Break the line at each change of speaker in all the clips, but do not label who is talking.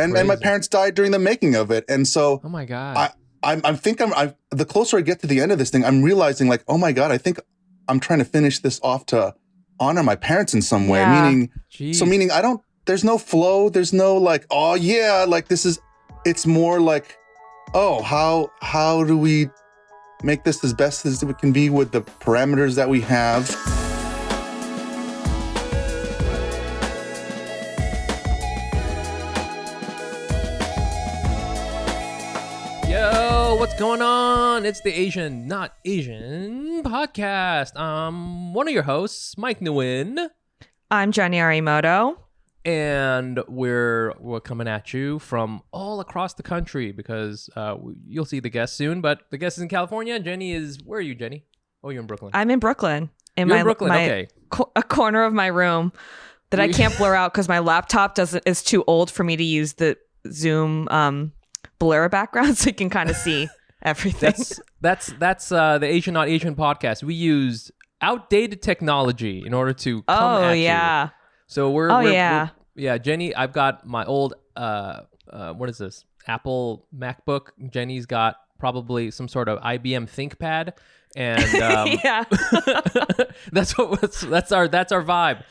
and my parents died during the making of it. And so,
oh my God,
the closer I get to the end of this thing, I'm realizing like, oh my God, I think I'm trying to finish this off to honor my parents in some way. Meaning there's no flow. There's no like, oh yeah, like it's more like, oh, how do we make this as best as it can be with the parameters that we have?
Yo, what's going on? It's the Asian Not Asian podcast. I'm one of your hosts, Mike Nguyen.
I'm Jenny Arimoto.
And we're coming at you from all across the country because you'll see the guest soon, but the guest is in California. Jenny is, where are you, Jenny? Oh, you're in Brooklyn.
I'm in Brooklyn.
You're in Brooklyn, okay.
A corner of my room that I can't blur out because my laptop is too old for me to use the Zoom blur background, so you can kind of see everything.
That's the Asian Not Asian podcast. We use outdated technology in order to come at you. So we're Jenny, I've got my old what is this? Apple MacBook. Jenny's got probably some sort of IBM ThinkPad, and that's our vibe.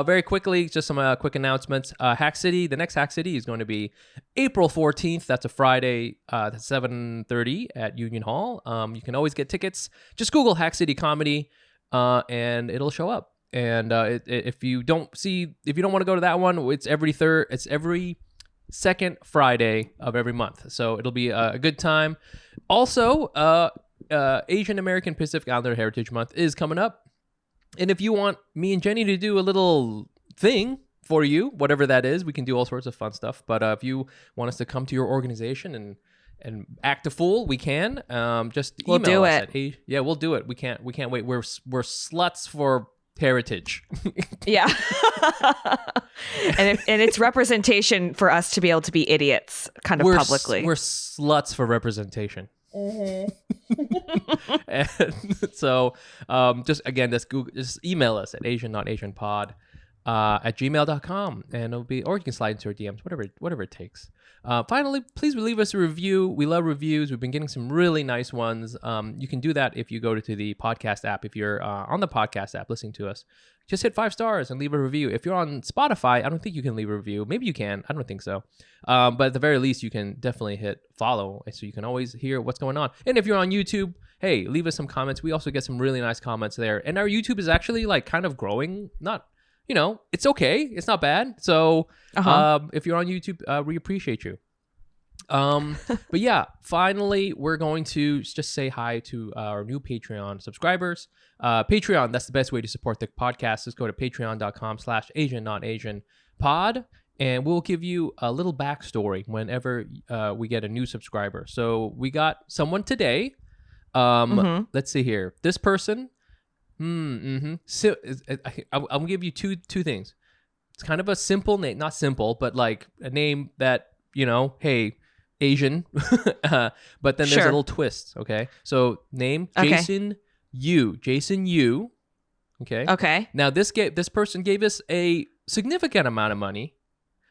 Very quickly, just some quick announcements. Hack City, the next Hack City is going to be April 14th. That's a Friday, 7:30 at Union Hall. You can always get tickets. Just Google Hack City Comedy, and it'll show up. And if you don't want to go to that one, it's every second Friday of every month. So it'll be a good time. Also, Asian American Pacific Islander Heritage Month is coming up. And if you want me and Jenny to do a little thing for you, whatever that is, we can do all sorts of fun stuff. But if you want us to come to your organization and act a fool, we can. Just email us. We'll do it. We can't wait. We're sluts for heritage.
Yeah. and it's representation for us to be able to be idiots publicly.
We're sluts for representation. Mm-hmm. And so just email us at asiannotasianpod at gmail.com, and or you can slide into our DMs, whatever it takes. Finally, please leave us a review. We love reviews. We've been getting some really nice ones. You can do that if you go to the podcast app. If you're on the podcast app listening to us, just hit 5 stars and leave a review. If you're on Spotify, I don't think you can leave a review. Maybe you can. I don't think so. But at the very least, you can definitely hit follow, so you can always hear what's going on. And if you're on YouTube, hey, leave us some comments. We also get some really nice comments there. And our YouTube is actually like kind of growing. Not, it's okay. It's not bad. So if you're on YouTube, we appreciate you. But yeah, finally, we're going to just say hi to our new Patreon subscribers. Patreon, that's the best way to support the podcast. Just go to patreon.com/AsianNotAsianPod, and we'll give you a little backstory whenever we get a new subscriber. So we got someone today. Let's see here. This person. So, I'm gonna give you two things. It's kind of a simple name, not simple, but like a name that hey, Asian. But then there's a little twist. Okay, so name Jason Yu. Jason Yu. Okay.
Okay.
Now this person gave us a significant amount of money,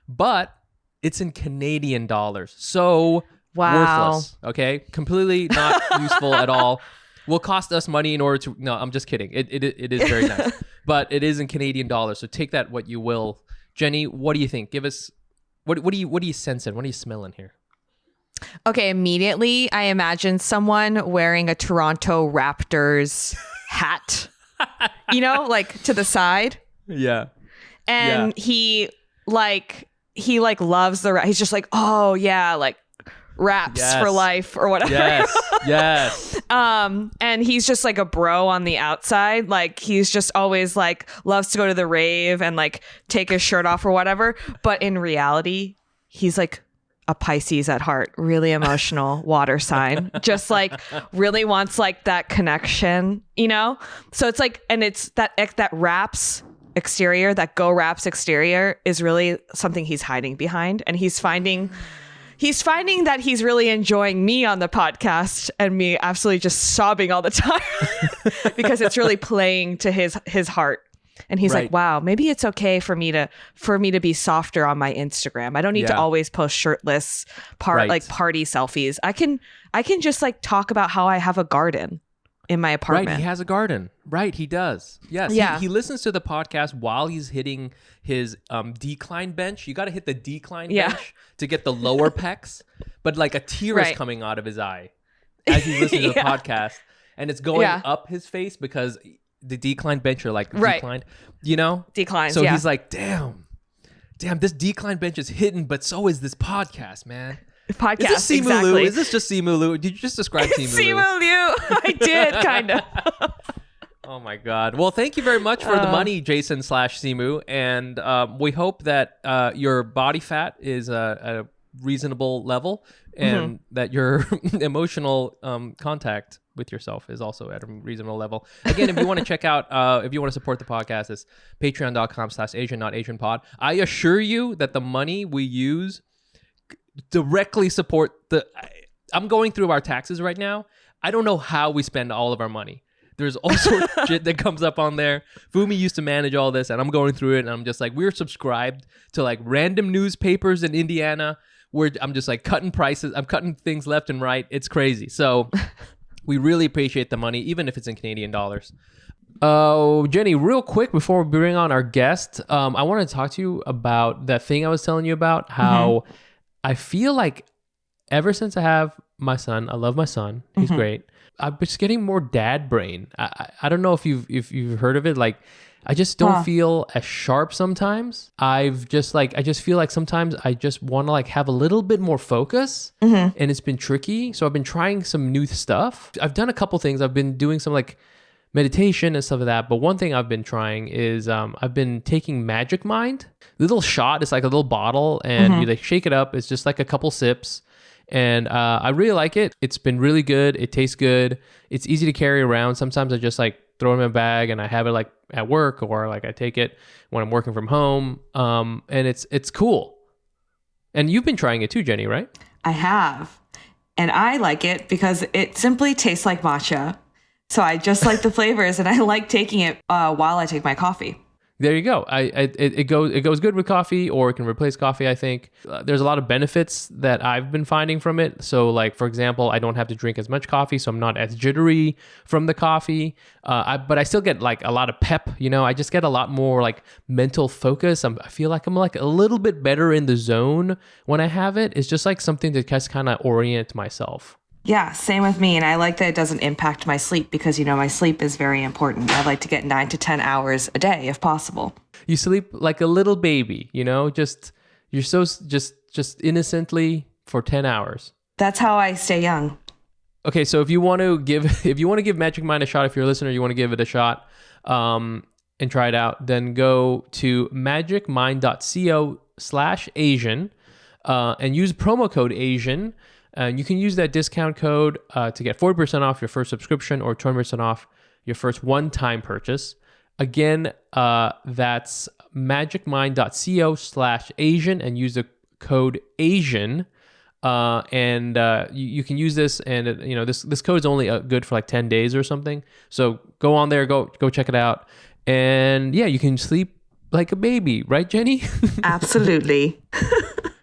but it's in Canadian dollars. So worthless. Okay, completely not useful at all. Will cost us money in order to. No, I'm just kidding. It is very nice, but it is in Canadian dollars. So take that what you will. Jenny, what do you think? Give us what are you sensing? What are you smelling here?
Okay, immediately I imagine someone wearing a Toronto Raptors hat. Like to the side.
Yeah.
And he loves he's just like, oh yeah, like raps for life or whatever.
Yes.
And he's just like a bro on the outside. Like he's just always like loves to go to the rave and like take his shirt off or whatever. But in reality, he's like a Pisces at heart, really emotional water sign, just like really wants like that connection, So it's like, and it's that raps exterior, that Go Raps exterior is really something he's hiding behind, and he's finding that he's really enjoying me on the podcast and me absolutely just sobbing all the time because it's really playing to his heart. And he's
Right.
like, wow, maybe it's okay for me to be softer on my Instagram. I don't need to always post shirtless
Right.
like party selfies. I can just like talk about how I have a garden in my apartment.
Right, he has a garden. Right, he does. Yes,
Yeah.
he listens to the podcast while he's hitting his decline bench. You got to hit the decline bench to get the lower pecs, but like a tear is coming out of his eye as he's listening to the podcast, and it's going up his face because the decline bench are like declined, you know?
Declines,
So he's like, damn, this decline bench is hidden, but so is this podcast, man.
Podcast,
Is this Simu
exactly.
Lu? Is this just Simu Lu? Did you just describe Simu Lu?
Simu Liu. I did, kind of.
Oh my God. Well, thank you very much for the money, Jason/Simu. And we hope that your body fat is a reasonable level and that your emotional contact with yourself is also at a reasonable level. Again, if you want to check out, if you want to support the podcast, it's patreon.com/Asian, I assure you that the money we use directly support I'm going through our taxes right now. I don't know how we spend all of our money. There's all sorts of shit that comes up on there. Fumi used to manage all this, and I'm going through it, and I'm just like, we're subscribed to like random newspapers in Indiana where I'm just like cutting prices. I'm cutting things left and right. It's crazy. So we really appreciate the money, even if it's in Canadian dollars. Oh, Jenny, real quick before we bring on our guest, I want to talk to you about that thing I was telling you about, how I feel like ever since I have my son, I love my son. He's great. I'm just getting more dad brain. I don't know if you've heard of it. Like, I just don't feel as sharp sometimes. I just feel like sometimes I just want to like have a little bit more focus, and it's been tricky. So I've been trying some new stuff. I've done a couple things. I've been doing some like meditation and stuff like that. But one thing I've been trying is I've been taking Magic Mind. The little shot, it's like a little bottle, and you like shake it up. It's just like a couple sips. And I really like it. It's been really good. It tastes good. It's easy to carry around. Sometimes I just like throw it in my bag and I have it like at work, or like I take it when I'm working from home. And it's cool. And you've been trying it too, Jenny, right?
I have. And I like it because it simply tastes like matcha. So I just like the flavors, and I like taking it while I take my coffee.
There you go. It goes good with coffee, or it can replace coffee, I think. There's a lot of benefits that I've been finding from it. So like, for example, I don't have to drink as much coffee, so I'm not as jittery from the coffee. But I still get like a lot of pep, you know. I just get a lot more like mental focus. I feel like I'm like a little bit better in the zone when I have it. It's just like something to just kind of orient myself.
Yeah, same with me. And I like that it doesn't impact my sleep because, you know, my sleep is very important. I like to get 9 to 10 hours a day if possible.
You sleep like a little baby, you know, you're so just innocently for 10 hours.
That's how I stay young.
Okay, so if you want to give Magic Mind a shot, if you're a listener, you want to give it a shot and try it out, then go to magicmind.co/Asian and use promo code Asian. And you can use that discount code to get 40% off your first subscription or 20% off your first one-time purchase. Again, that's magicmind.co/Asian and use the code Asian. And you can use this, and this code is only good for like 10 days or something. So go on there, go check it out, and yeah, you can sleep like a baby, right, Jenny?
Absolutely.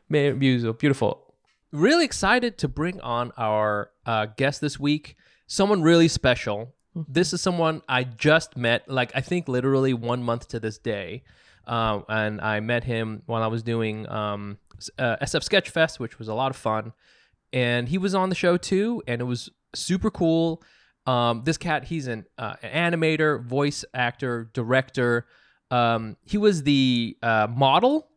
Man, beautiful. Really excited to bring on our guest this week. Someone really special. This is someone I just met, like I think literally 1 month to this day. And I met him while I was doing SF Sketchfest, which was a lot of fun. And he was on the show too, and it was super cool. This cat, he's an animator, voice actor, director. He was the model.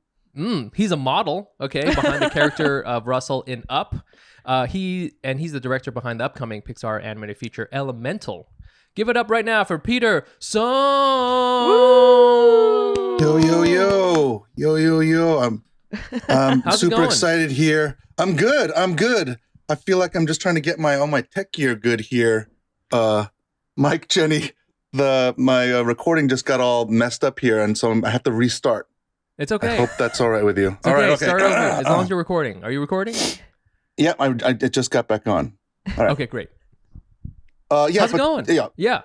He's a model, okay, behind the character of Russell in Up. He's the director behind the upcoming Pixar animated feature Elemental. Give it up right now for Peter Sohn.
Yo. I'm super excited here. I'm good. I feel like I'm just trying to get all my tech gear good here. Mike, Jenny, my recording just got all messed up here, and so I have to restart.
It's okay.
I hope that's all right with you.
All right, start over as long as you're recording. Are you recording?
Yeah, I just got back on. All right.
Okay, great.
Yeah,
how's it going?
Yeah,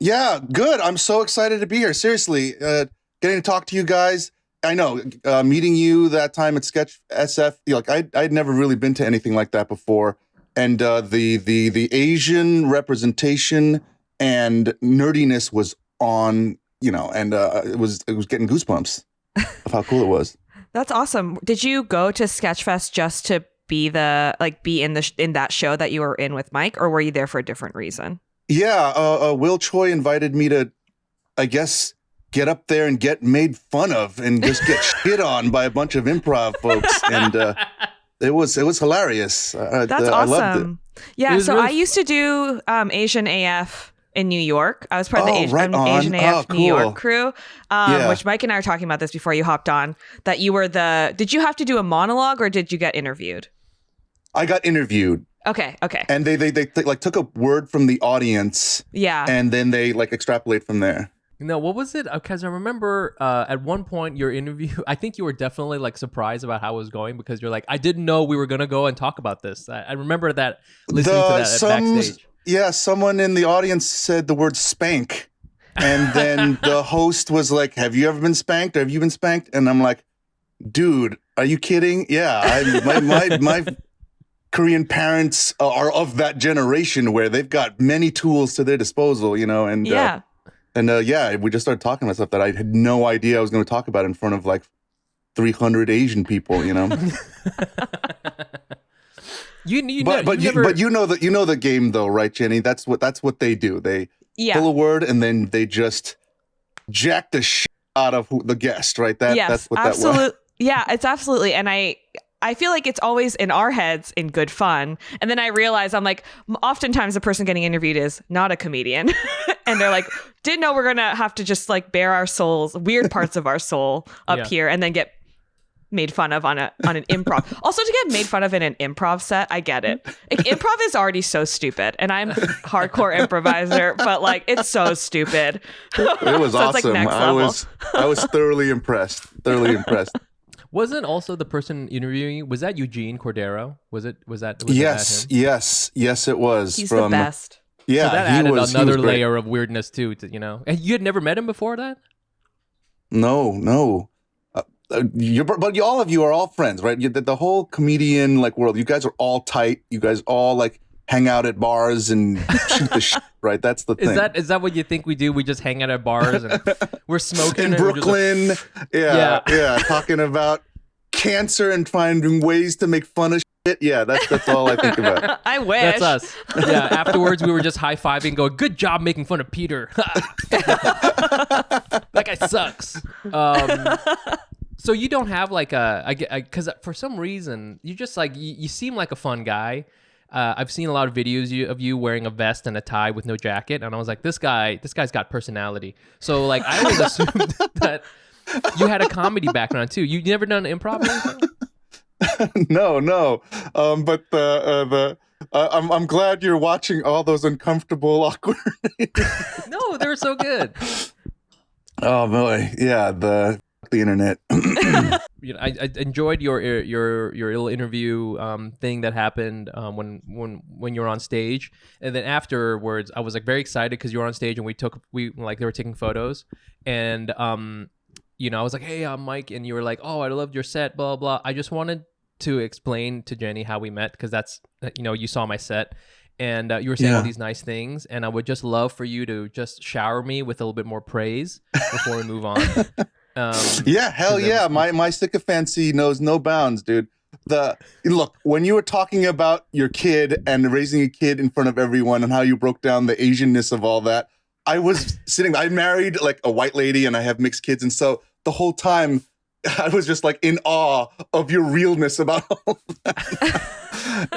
Yeah, good. I'm so excited to be here. Seriously, getting to talk to you guys. I know meeting you that time at Sketch SF. Like I'd never really been to anything like that before, and the Asian representation and nerdiness was on. And it was getting goosebumps of how cool it was.
That's awesome. Did you go to Sketchfest just to be in that show that you were in with Mike, or were you there for a different reason?
Yeah, Will Choi invited me to, I guess, get up there and get made fun of and just get shit on by a bunch of improv folks, and it was hilarious.
That's awesome.
I loved it.
Yeah, so I used to do Asian AF in New York. I was part of the Asian AF New York crew, which Mike and I were talking about this before you hopped on, that you were did you have to do a monologue or did you get interviewed?
I got interviewed.
Okay.
And they like took a word from the audience.
Yeah.
And then they like extrapolate from there.
No, what was it? Because I remember at one point your interview, I think you were definitely like surprised about how it was going because you're like, I didn't know we were going to go and talk about this. I remember that listening to that backstage.
Yeah, someone in the audience said the word spank. And then the host was like, have you ever been spanked? Have you been spanked? And I'm like, dude, are you kidding? Yeah, my Korean parents are of that generation where they've got many tools to their disposal, and we just started talking about stuff that I had no idea I was going to talk about in front of like 300 Asian people, But you know the game though, right, Jenny? That's what they do. They pull a word and then they just jack the shit out of the guest, right? That's what that was.
Yeah, it's absolutely. And I feel like it's always in our heads in good fun. And then I realize I'm like, oftentimes the person getting interviewed is not a comedian. And they're like, didn't know we're going to have to just like bare our souls, weird parts of our soul up here and then get made fun of on an improv. Also to get made fun of in an improv set, I get it. Like, improv is already so stupid and I'm a hardcore improviser, but like it's so stupid.
It was awesome.
It's like next level.
I was thoroughly impressed.
Wasn't also the person interviewing you, was that Eugene Cordero? Was that
Yes,
him?
yes, it was.
He's the best.
Yeah,
so that added another layer of weirdness too, And you had never met him before that?
No. But all of you are all friends, right? The whole comedian like world, you guys are all tight. You guys all like hang out at bars and shoot the shit, right? That's the thing.
Is that what you think we do? We just hang out at bars and we're smoking
in Brooklyn. Yeah, talking about cancer and finding ways to make fun of shit. Yeah, that's all I think about.
I wish.
That's us. Yeah, afterwards we were just high-fiving going, good job making fun of Peter. That guy sucks. So you don't have like because for some reason you just like, you seem like a fun guy. I've seen a lot of videos of you wearing a vest and a tie with no jacket, and I was like, this guy's got personality. So like, I always assumed that you had a comedy background too. You never done improv or anything?
No. But I'm glad you're watching all those uncomfortable, awkward.
No, they were so good.
Oh boy, yeah, the internet.
I enjoyed your little interview thing that happened when you were on stage, and then afterwards I was like very excited because you were on stage and they were taking photos, and I was like, hey, I'm Mike, and you were like, oh, I loved your set, blah blah. I just wanted to explain to Jenny how we met because that's you saw my set. And you were saying all these nice things, and I would just love for you to just shower me with a little bit more praise before we move on.
Hell yeah. My sycophancy knows no bounds, dude. Look, when you were talking about your kid and raising a kid in front of everyone and how you broke down the Asianness of all that, I was I married like a white lady and I have mixed kids. And so the whole time I was just like in awe of your realness about all of that.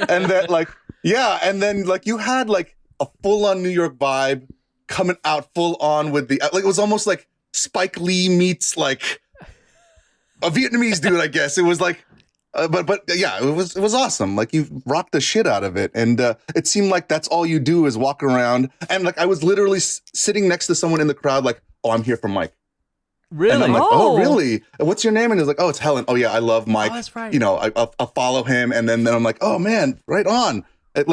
And that like, yeah. And then like you had like a full on New York vibe coming out full on with it was almost like Spike Lee meets like a Vietnamese dude, I guess. It was like, but yeah, it was awesome. Like you rocked the shit out of it. And it seemed like that's all you do is walk around. And like I was literally sitting next to someone in the crowd like, oh, I'm here for Mike.
Really?
And I'm like, oh, really? And what's your name? And he's like, oh, it's Helen. Oh yeah, I love Mike.
Oh, that's right.
I'll follow him. And then I'm like, oh man, right on.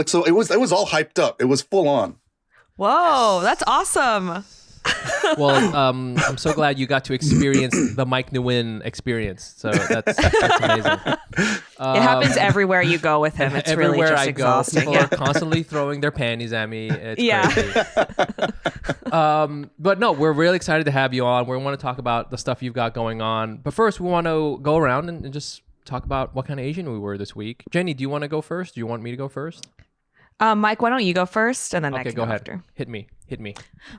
So it was all hyped up. It was full on.
Whoa, that's awesome.
Well, I'm so glad you got to experience the Mike Nguyen experience. So that's amazing.
It happens everywhere you go with him. It's really
Everywhere
just
I
exhausting.
go, people are constantly throwing their panties at me. It's crazy. But no, we're really excited to have you on. We want to talk about the stuff you've got going on. But first, we want to go around and just talk about what kind of Asian we were this week. Jenny, do you want to go first? Do you want me to go first?
Mike, why don't you go first, and then I can
go ahead.
after.
Hit me.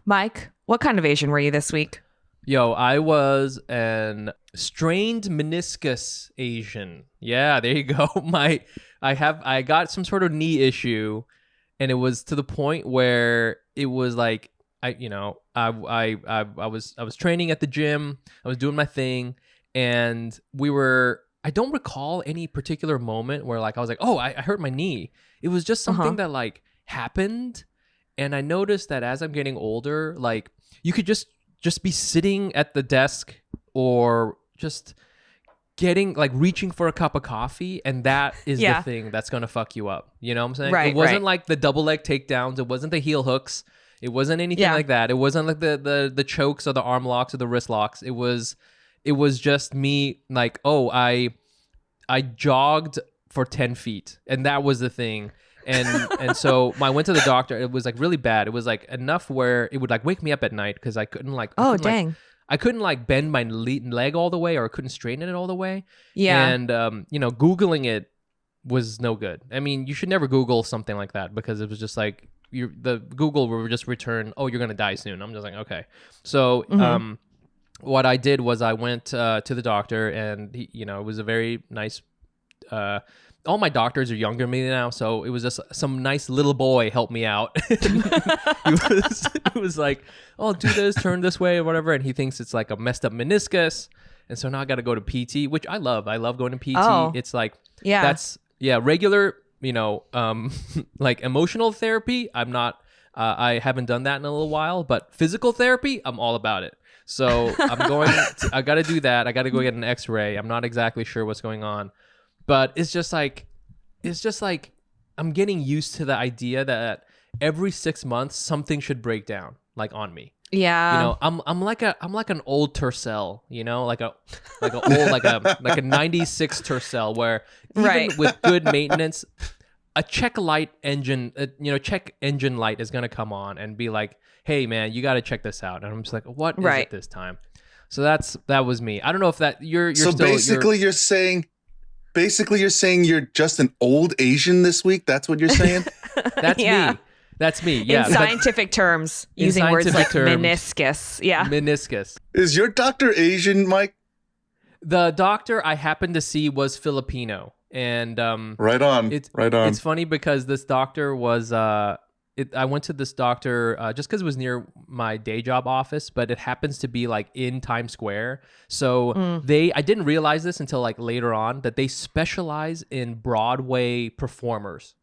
Mike, what kind of Asian were you this week?
Yo, I was an strained meniscus Asian. Yeah, there you go. I got some sort of knee issue, and it was to the point where it was like I was training at the gym. I was doing my thing, and I don't recall any particular moment where like I was like, oh, I hurt my knee. It was just something that like happened. And I noticed that as I'm getting older, like you could just be sitting at the desk or just reaching for a cup of coffee, and that is the thing that's gonna fuck you up. You know what I'm saying?
Right,
it wasn't like the double leg takedowns. It wasn't the heel hooks. It wasn't anything like that. It wasn't like the chokes or the arm locks or the wrist locks. It was just me like, oh, I jogged for 10 feet, and that was the thing. And so I went to the doctor. It was like really bad. It was like enough where it would like wake me up at night because I couldn't like.
Oh, dang.
I couldn't like bend my leg all the way, or I couldn't straighten it all the way.
Yeah.
And Googling it was no good. I mean, you should never Google something like that because it was just like the Google will just return, oh, you're gonna die soon. I'm just like, okay. So what I did was I went to the doctor, and he, it was a very nice. All my doctors are younger than me now, so it was just some nice little boy helped me out. He was like, oh, do this, turn this way, or whatever, and he thinks it's like a messed up meniscus, and so now I got to go to PT, which I love. I love going to PT.
Oh.
It's like that's regular, like emotional therapy. I'm not. I haven't done that in a little while, but physical therapy, I'm all about it. So I got to do that. I got to go get an X-ray. I'm not exactly sure what's going on. But it's just like I'm getting used to the idea that every 6 months something should break down like on me.
Yeah.
I'm like an old Tercel, like a 96 Tercel where even with good maintenance, a check engine light is gonna come on and be like, hey man, you got to check this out, and I'm just like, what is it this time? So that was me. I don't know if that you're
so
still,
basically you're saying. Basically, you're saying you're just an old Asian this week? That's what you're saying?
That's me. That's me. Yeah.
In scientific terms, using words like meniscus. Yeah.
Meniscus.
Is your doctor Asian, Mike?
The doctor I happened to see was Filipino. And
right on.
It's funny because this doctor was I went to this doctor just because it was near my day job office, but it happens to be like in Times Square. So I didn't realize this until like later on that they specialize in Broadway performers.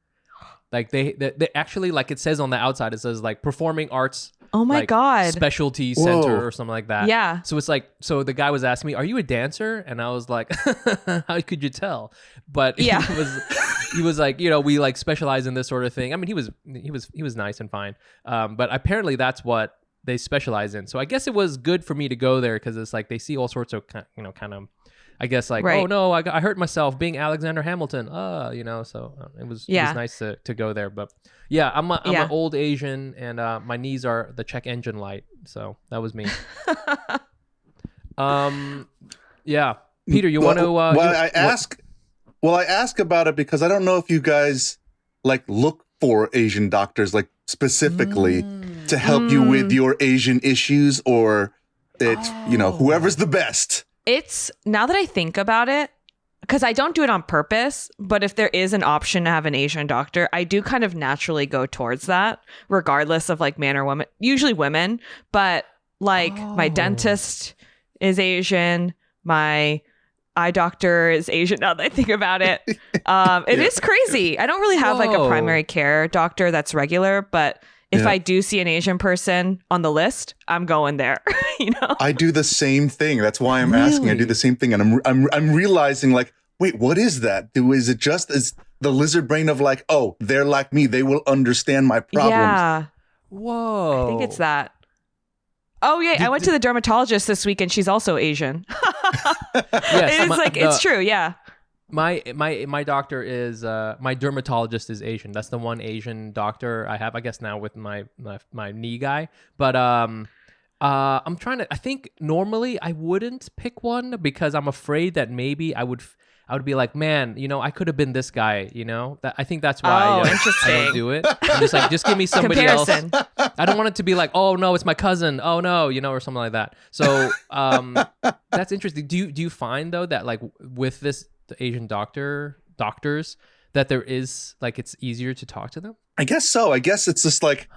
Like they actually, like it says on the outside, it says like performing arts.
Oh my God.
Specialty center or something like that.
Yeah.
So it's like, so the guy was asking me, are you a dancer? And I was like, how could you tell? But he was like, we like specialize in this sort of thing. I mean, he was nice and fine. But apparently that's what they specialize in. So I guess it was good for me to go there because it's like they see all sorts of, kind of, I guess like, oh no, I hurt myself being Alexander Hamilton. So it was nice to go there. But yeah, I'm an old Asian, and my knees are the check engine light. So that was me. Yeah, Peter, you want to?
I ask about it because I don't know if you guys like look for Asian doctors like specifically to help you with your Asian issues, or it's whoever's the best.
It's, now that I think about it, because I don't do it on purpose, but if there is an option to have an Asian doctor, I do kind of naturally go towards that, regardless of like man or woman, usually women, but like my dentist is Asian, my eye doctor is Asian, now that I think about it. It is crazy. I don't really have like a primary care doctor that's regular, but if I do see an Asian person on the list, I'm going there.
I do the same thing. That's why I'm asking. I do the same thing, and I'm realizing like, wait, what is that? Is it just as the lizard brain of like, oh, they're like me, they will understand my problems?
Yeah.
Whoa.
I think it's that. Oh yeah, I went to the dermatologist this week and she's also Asian.
Yes,
it's true, yeah.
My doctor is my dermatologist is Asian. That's the one Asian doctor I have, I guess, now with my knee guy. But I'm trying to. I think normally I wouldn't pick one because I'm afraid that maybe I would be like, man, I could have been this guy. I think that's why I don't do it. I'm just like, just give me somebody else. I don't want it to be like, oh no, it's my cousin. Oh no, or something like that. So that's interesting. Do you find though that like with the Asian doctors that there is like it's easier to talk to them?
I guess so. I guess it's just like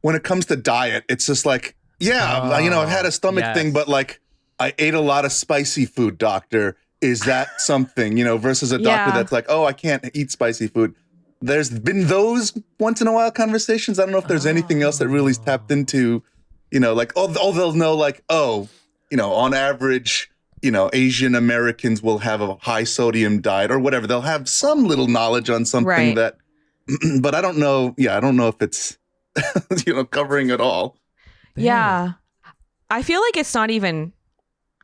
when it comes to diet, it's just like, I've had a stomach thing, but like I ate a lot of spicy food, doctor. Is that something, versus a doctor that's like, oh, I can't eat spicy food. There's been those once in a while conversations. I don't know if there's anything else that really tapped into, like, they'll know like, on average, Asian Americans will have a high sodium diet or whatever. They'll have some little knowledge on something that, but I don't know. Yeah, I don't know if it's, covering it all.
Damn.
Yeah. I feel like it's not even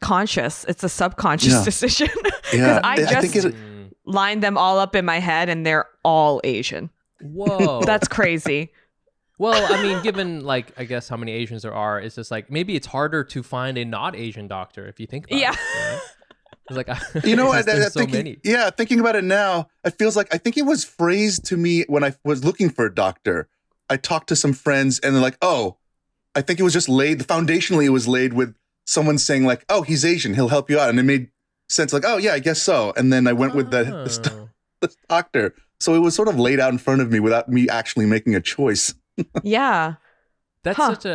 conscious. It's a subconscious decision. Because I just lined them all up in my head and they're all Asian.
Whoa.
That's crazy.
Well, I mean, given like, I guess how many Asians there are, it's just like, maybe it's harder to find a not Asian doctor if you think about it. It's like,
many. Yeah, thinking about it now, it feels like, I think it was phrased to me when I was looking for a doctor. I talked to some friends and they're like, oh, I think it was just foundationally it was laid with someone saying like, oh, he's Asian, he'll help you out. And it made sense like, oh yeah, I guess so. And then I went with the doctor. So it was sort of laid out in front of me without me actually making a choice.
Yeah.
That's such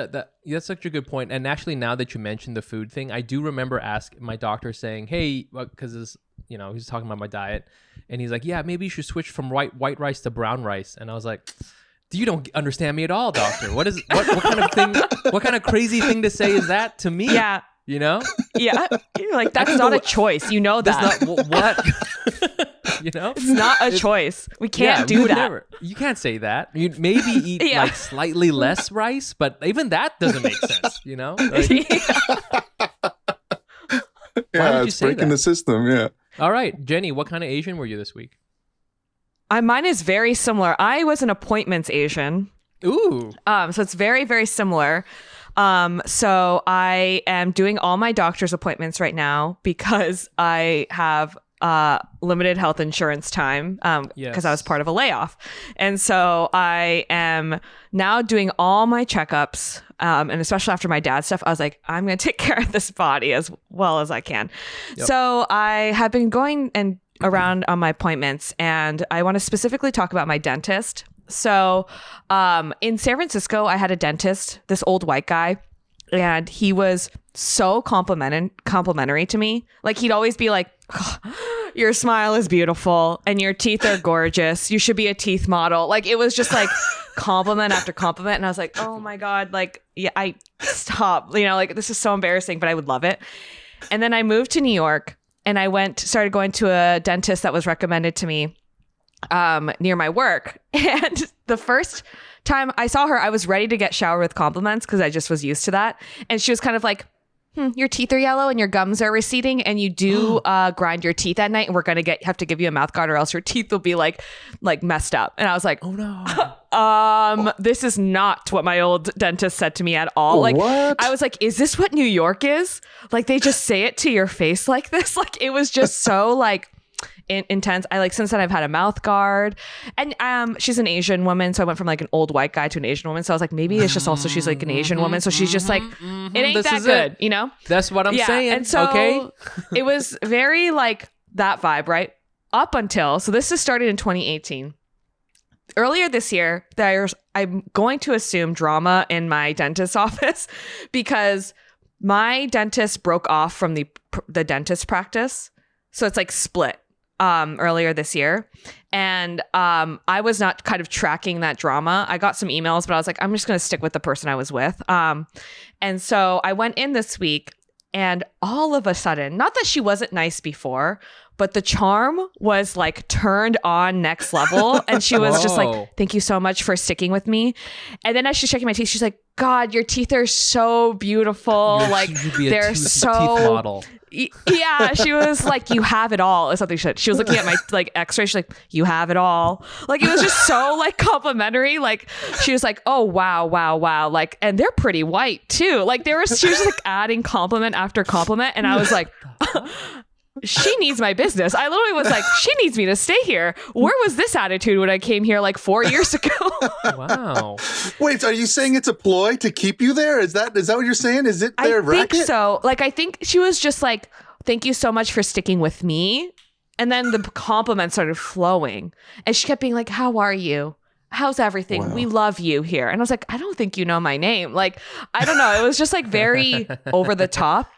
a good point. And actually, now that you mentioned the food thing, I do remember asking my doctor saying, hey, because he's talking about my diet. And he's like, yeah, maybe you should switch from white rice to brown rice. And I was like, you don't understand me at all, doctor. What kind of thing? What kind of crazy thing to say is that to me?
Yeah.
Yeah.
You're like, that's not a choice. You know that.
That's not what.
It's not a choice. We can't do that.
You can't say that. You maybe eat like slightly less rice, but even that doesn't make sense. Why would you say
breaking
that?
the system. Yeah.
All right, Jenny, what kind of Asian were you this week?
Mine is very similar. I was an appointments Asian.
Ooh.
So it's very, very similar. So I am doing all my doctor's appointments right now because I have limited health insurance time because I was part of a layoff. And so I am now doing all my checkups. And especially after my dad's stuff, I was like, I'm going to take care of this body as well as I can. Yep. So I have been going around on my appointments, and I want to specifically talk about my dentist. So in San Francisco, I had a dentist, this old white guy, and he was so complimentary to me. Like, he'd always be like, oh, your smile is beautiful and your teeth are gorgeous. You should be a teeth model. Like, it was just like compliment after compliment. And I was like, oh my God, like, yeah, stop, like, this is so embarrassing, but I would love it. And then I moved to New York and I started going to a dentist that was recommended to me near my work. And the first time I saw her, I was ready to get showered with compliments because I just was used to that. And she was kind of like, your teeth are yellow and your gums are receding and you do grind your teeth at night and we're going to have to give you a mouth guard or else your teeth will be like messed up. And I was like, oh no, this is not what my old dentist said to me at all. Like, what? I was like, is this what New York is? Like, they just say it to your face like this? Like, it was just so like intense. Since then I've had a mouth guard, and she's an Asian woman, so I went from like an old white guy to an Asian woman. So I was like, maybe it's just also she's like an Asian woman, so she's just like, it ain't that good,
That's what I'm saying. And so okay,
it was very like that vibe, right? Up until, so this has started in 2018. Earlier this year, I'm going to assume drama in my dentist's office because my dentist broke off from the dentist practice, so it's like split. Earlier this year. And I was not kind of tracking that drama. I got some emails, but I was like, I'm just going to stick with the person I was with. And so I went in this week and all of a sudden, not that she wasn't nice before, but the charm was like turned on next level. And she was just like, thank you so much for sticking with me. And then as she's checking my teeth, she's like, God, your teeth are so beautiful. Like they're so
teeth model.
Yeah, she was like, you have it all or something. She was looking at my like x-ray. She's like, you have it all. Like it was just so like complimentary. Like she was like, oh wow. Like, and they're pretty white too. Like she was just like adding compliment after compliment. And I was like, she needs my business. I literally was like, she needs me to stay here. Where was this attitude when I came here like 4 years ago?
Wow.
Wait, are you saying it's a ploy to keep you there? Is that what you're saying? Is it their racket?
I think so. Like, I think she was just like, thank you so much for sticking with me. And then the compliments started flowing. And she kept being like, how are you? How's everything?
Wow.
We love you here. And I was like, I don't think you know my name. Like, I don't know. It was just like very over the top.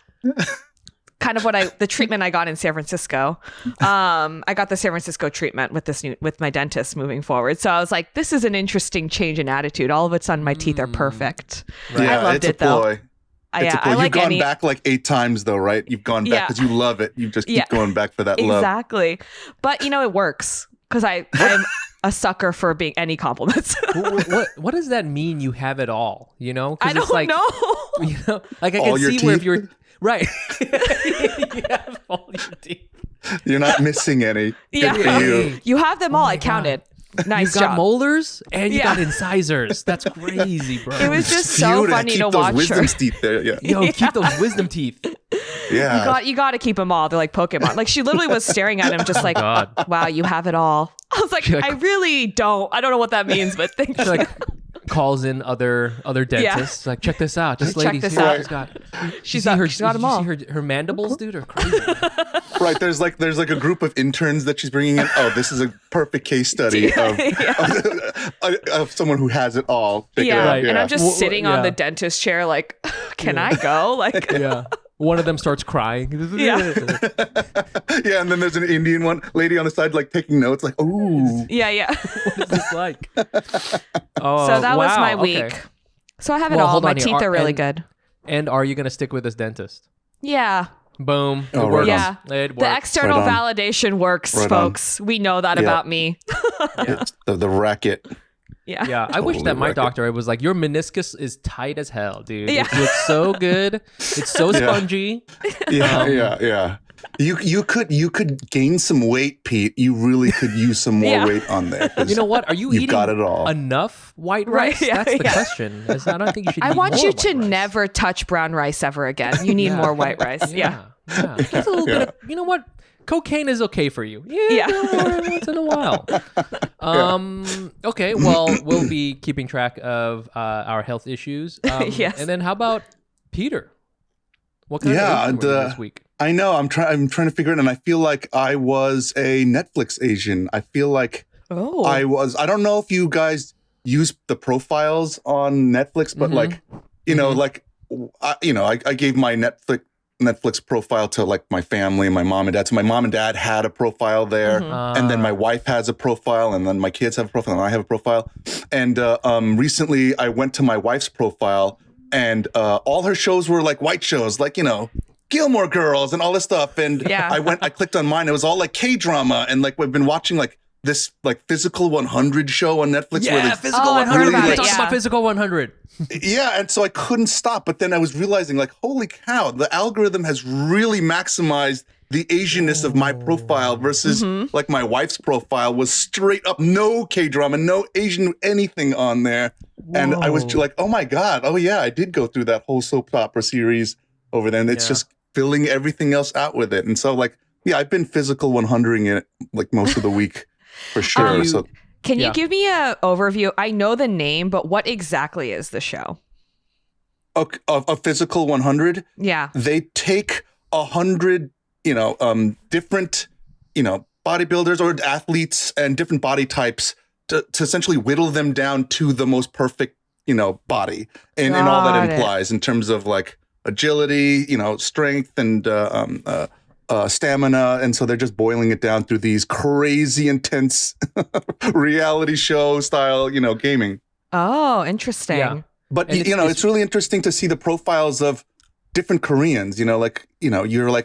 Kind of the treatment I got in San Francisco. I got the San Francisco treatment with my dentist moving forward. So I was like, this is an interesting change in attitude. All of a sudden, my teeth are perfect.
Right. Yeah,
I loved
it's
it
a ploy.
though.
It's a ploy. You've gone back like 8 times though, right? You've gone back because you love it. You just keep going back for that love.
Exactly. But it works because I'm a sucker for being any compliments.
What does that mean? You have it all,
I don't know.
Like I
all
can see
teeth?
where if you're right, you have all your teeth.
You're not missing any.
Yeah,
Good for you.
You have them all. I counted. Nice
You got
job.
molars and you got incisors. That's crazy, bro.
It was just so funny to watch
those wisdom
her.
teeth there. Yeah.
Yo, keep those wisdom teeth.
Yeah.
You got to keep them all. They're like Pokemon. Like she literally was staring at him just like, wow, you have it all. I was like, I really don't. I don't know what that means, but thank you.
She like calls in other dentists. Like, check this out. This lady's here.
Out. She's got them all.
You see her mandibles, dude, are crazy.
Right. There's like a group of interns that she's bringing in. Oh, this is a perfect case study of someone who has it all.
Right. And I'm just sitting on the dentist chair like, can I go? Like,
yeah. One of them starts crying.
Yeah.
Yeah, and then there's an Indian lady on the side like taking notes like, ooh.
Yeah.
What is this like?
So that was my week.
Okay.
So I have it all. My teeth are really good.
And are you going to stick with this dentist?
Yeah.
Boom.
Oh, right
yeah.
It works.
The external validation works, folks. We know that about me.
It's the racket.
Yeah.
Yeah. I wish that my doctor was like, your meniscus is tight as hell, dude.
Yeah.
It looks so good. It's so spongy.
Yeah. You could gain some weight, Pete. You really could use some more weight on there.
You know what? Are you eating
got it all.
enough white rice? That's the question. I don't think you should.
I want you to
rice.
never touch brown rice ever again. You need more white rice. Yeah.
Just a little bit of, you know what? Cocaine is okay for you. Yeah. Once in a while. Okay. Well, we'll be keeping track of our health issues.
Yes.
And then how about Peter? What kind of Asian were you this week?
I know. I'm trying to figure it out. And I feel like I was a Netflix Asian. I feel like I was. I don't know if you guys use the profiles on Netflix, but like, I gave my Netflix profile to like my family, my mom and dad. So my mom and dad had a profile there, and then my wife has a profile, and then my kids have a profile, and I have a profile. And recently, I went to my wife's profile, and all her shows were like white shows, like Gilmore Girls and all this stuff. And I clicked on mine. It was all like K-drama, and like we've been watching like this like Physical 100 show on Netflix.
Yeah,
where they
Physical 100.
really,
Let's talk about Physical 100.
Yeah, and so I couldn't stop. But then I was realizing, like, holy cow, the algorithm has really maximized the Asianness of my profile versus like my wife's profile was straight up no K-drama, no Asian anything on there. Whoa. And I was like, oh my God, oh yeah, I did go through that whole soap opera series over there. And it's just filling everything else out with it. And so like, yeah, I've been Physical 100ing it like most of the week for sure.
Can you give me an overview? I know the name, but what exactly is the show?
A Physical 100?
Yeah.
They take 100, different, bodybuilders or athletes and different body types to essentially whittle them down to the most perfect, body and all that implies in terms of like agility, strength and stamina. And so they're just boiling it down through these crazy intense reality show style, gaming.
Oh, interesting. Yeah.
But, it's really interesting to see the profiles of different Koreans, you're like,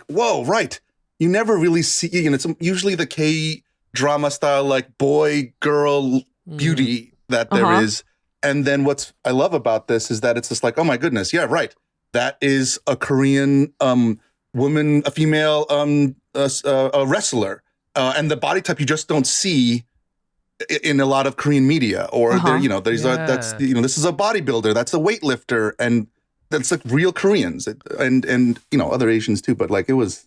whoa, right. you never really see, it's usually the K-drama style, like boy, girl, beauty that there is. And then what I love about this is that it's just like, oh my goodness, yeah, right. That is a Korean woman, a female a wrestler. And the body type you just don't see in a lot of Korean media. Or this is a bodybuilder, that's a weightlifter, and that's like real Koreans and other Asians too. But like it was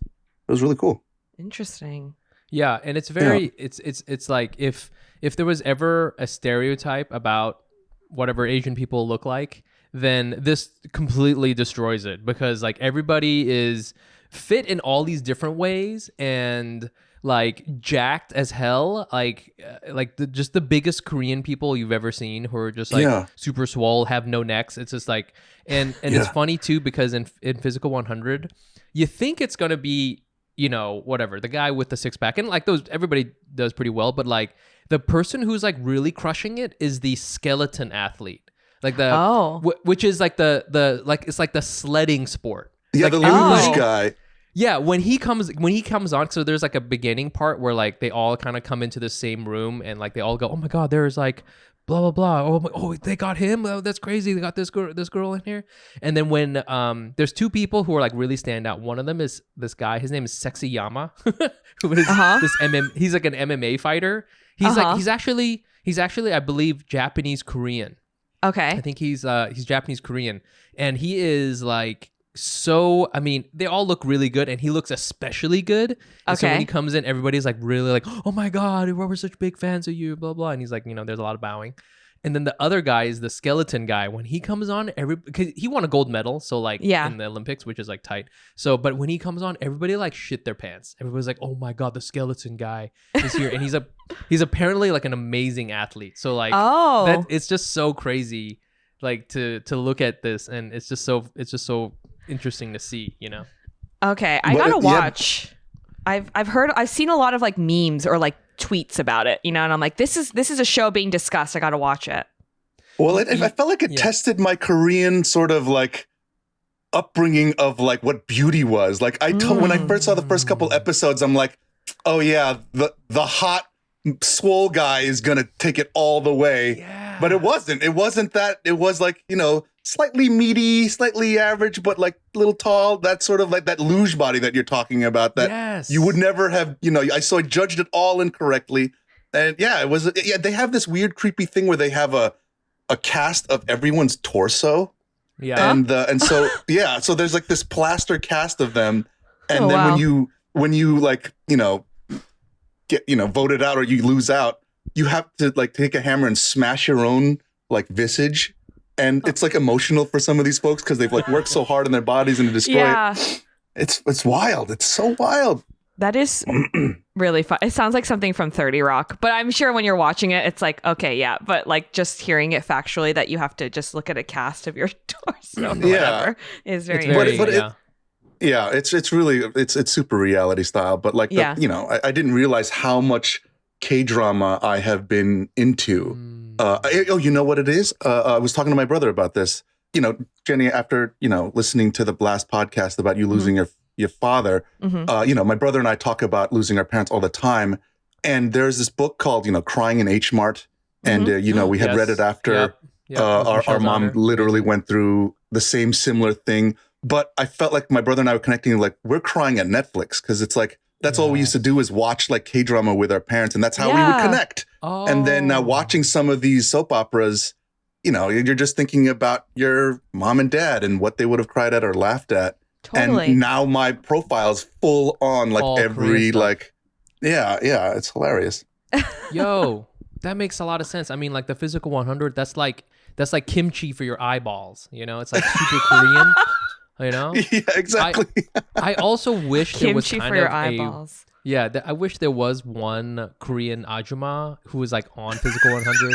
really cool.
Interesting.
Yeah, and it's very it's like if there was ever a stereotype about whatever Asian people look like, then this completely destroys it, because like everybody is fit in all these different ways and like jacked as hell, just the biggest Korean people you've ever seen, who are just like super swole, have no necks. It's just like, and it's funny too, because in Physical 100, you think it's gonna be whatever, the guy with the six pack, and like those everybody does pretty well, but like the person who's like really crushing it is the skeleton athlete, like which is like the like it's like the sledding sport.
Yeah,
like
the luge guy.
Yeah, when he comes on, so there's like a beginning part where like they all kind of come into the same room and like they all go, oh my god, there's like blah blah blah. Oh, they got him. Oh, that's crazy. They got this girl in here. And then when there's two people who are like really stand out. One of them is this guy. His name is Sexy Yama, who is he's like an MMA fighter. He's like he's actually I believe Japanese Korean.
Okay.
I think he's Japanese Korean, and he is like. So, I mean, they all look really good, and he looks especially good. And so when he comes in, everybody's like really like, oh my god, we're such big fans of you, blah blah. And he's like, there's a lot of bowing. And then the other guy is the skeleton guy. When he comes on, because he won a gold medal, so like in the Olympics, which is like tight. So, but when he comes on, everybody like shit their pants. Everybody's like, oh my god, the skeleton guy is here, and he's apparently like an amazing athlete. So like, it's just so crazy, like to look at this, and it's just so interesting to see,
Okay, I gotta watch. I've seen a lot of like memes or like tweets about it, and I'm like, this is a show being discussed. I gotta watch it.
Well, I felt like it tested my Korean sort of like upbringing of like what beauty was. Like when I first saw the first couple episodes, I'm like, oh yeah, the hot swole guy is gonna take it all the way. Yeah. But it wasn't. It wasn't that. It was like, slightly meaty, slightly average, but like a little tall. That sort of like that luge body that you're talking about that you would never have, I judged it all incorrectly. And they have this weird, creepy thing where they have a cast of everyone's torso. Yeah. And so there's like this plaster cast of them. And when you like, get, voted out or you lose out, you have to like take a hammer and smash your own like visage. And it's like emotional for some of these folks because they've like worked so hard on their bodies and to destroy it. It's wild. It's so wild.
That is really fun. It sounds like something from 30 Rock, but I'm sure when you're watching it, it's like, okay, yeah. But like just hearing it factually that you have to just look at a cast of your torso or whatever is very interesting.
It's really, it's super reality style. But like, I didn't realize how much K-drama I have been into. You know what it is? I was talking to my brother about this. Jenny, after, listening to the last podcast about you losing your father, my brother and I talk about losing our parents all the time. And there's this book called, Crying in H Mart. And, we had read it after our mom literally went through the same similar thing. But I felt like my brother and I were connecting, like, we're crying at Netflix because it's like, that's all we used to do is watch like K-drama with our parents. And that's how we would connect. Oh. And then watching some of these soap operas, you're just thinking about your mom and dad and what they would have cried at or laughed at. Totally. And now my profile is full on like all every like, it's hilarious.
Yo, that makes a lot of sense. I mean, like the Physical 100, that's like kimchi for your eyeballs. It's like super Korean.
Yeah, exactly.
I also wish there was
kimchi
kind
for your
of
eyeballs.
I wish there was one Korean ajumma who was like on Physical 100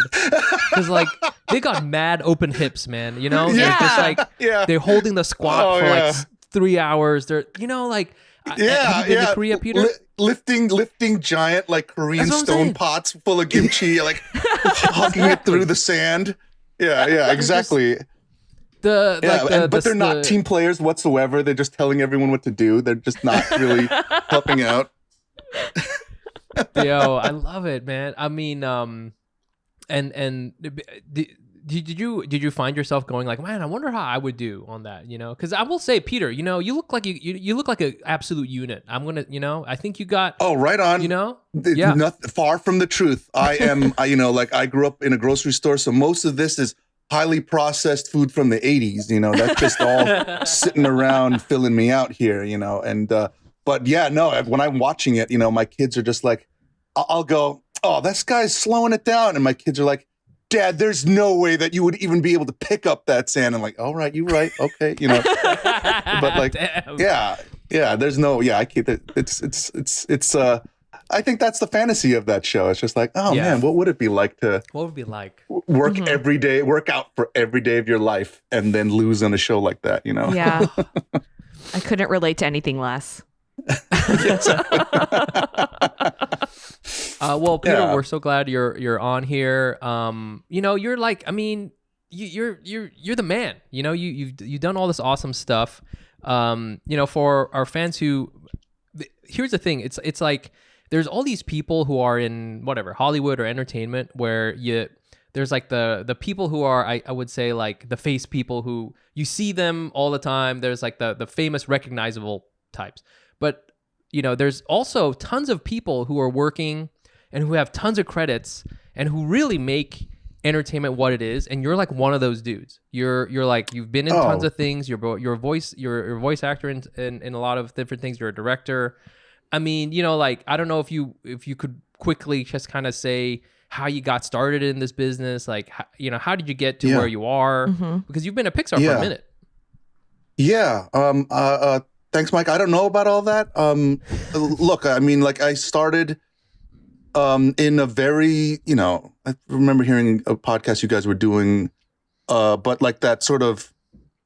because like they got mad open hips, man. They're just like they're holding the squat for like 3 hours. They're have you been to Korea, Peter?
Lifting giant like Korean stone pots full of kimchi, like hugging it through the sand. Yeah, exactly. but they're not team players whatsoever. They're just telling everyone what to do. They're just not really helping out.
Yo, I love it, man. I mean, did you find yourself going like, man, I wonder how I would do on that, you know? Because I will say, Peter, you know, you look like you look like an absolute unit. I'm gonna, you know, I think you got.
Oh, right on.
You know,
far from the truth. I am, you know, like I grew up in a grocery store, so most of this is highly processed food from the 80s. You know, that's just all sitting around filling me out here. You know, and but yeah, no, when I'm watching it, you know, my kids are just like, I'll go, oh, this guy's slowing it down, and my kids are like, Dad, there's no way that you would even be able to pick up that sand. I'm like, all right, you're right. Okay. You know, but like,
Damn.
yeah, there's no, I keep it. It's, I think that's the fantasy of that show. It's just like, oh man, what would it be like to work every day, work out for every day of your life and then lose on a show like that, you know?
Yeah. I couldn't relate to anything less.
Well, Peter, we're so glad you're on here. You know, you're like, I mean, you're the man. You know, you've done all this awesome stuff. You know, for our fans here's the thing. It's like there's all these people who are in whatever Hollywood or entertainment where there's like the people who are I would say like the face people who you see them all the time. There's like the famous recognizable types. But, you know, there's also tons of people who are working and who have tons of credits and who really make entertainment what it is. And you're like one of those dudes. You're like, you've been in tons of things. You're a voice actor in a lot of different things. You're a director. I mean, you know, like, I don't know if you could quickly just kind of say how you got started in this business. Like, you know, how did you get to where you are? Mm-hmm. Because you've been at Pixar for a minute.
Yeah. Thanks, Mike. I don't know about all that. Look, I mean, like I started in a very, you know, I remember hearing a podcast you guys were doing, but like that sort of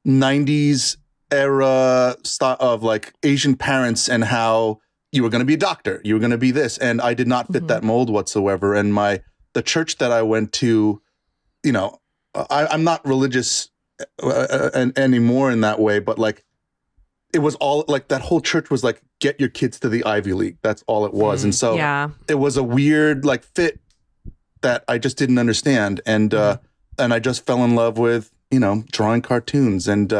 90s era style of like Asian parents and how you were going to be a doctor, you were going to be this. And I did not fit that mold whatsoever. And the church that I went to, you know, I'm not religious anymore in that way, but like, it was all like that whole church was like, get your kids to the Ivy League. That's all it was. And so it was a weird like fit that I just didn't understand. And I just fell in love with, you know, drawing cartoons, and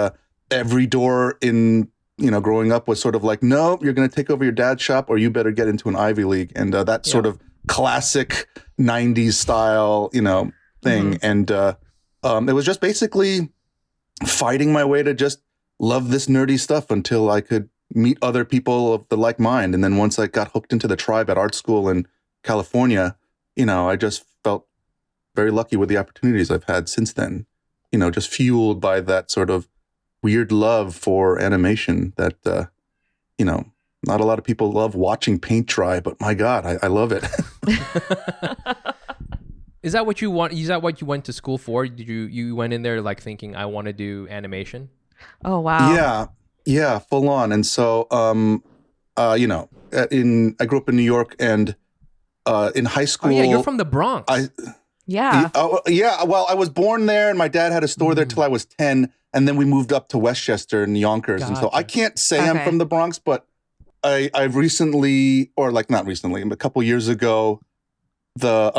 every door in, you know, growing up was sort of like, no, you're going to take over your dad's shop or you better get into an Ivy League. And that sort of classic 90s style, you know, thing. And it was just basically fighting my way to just love this nerdy stuff until I could meet other people of the like mind. And then once I got hooked into the tribe at art school in California, you know, I just felt very lucky with the opportunities I've had since then, you know, just fueled by that sort of weird love for animation that, you know, not a lot of people love watching paint dry, but my God, I love it.
Is that what you want? Is that what you went to school for? Did you went in there like thinking I want to do animation?
Oh, wow.
Yeah, full on. And so, you know, I grew up in New York, and in high school.
Oh, yeah, you're from the Bronx.
Well, I was born there, and my dad had a store there till I was 10, and then we moved up to Westchester and Yonkers. And so I can't say I'm from the Bronx, but I've recently, or like not recently, a couple years ago, the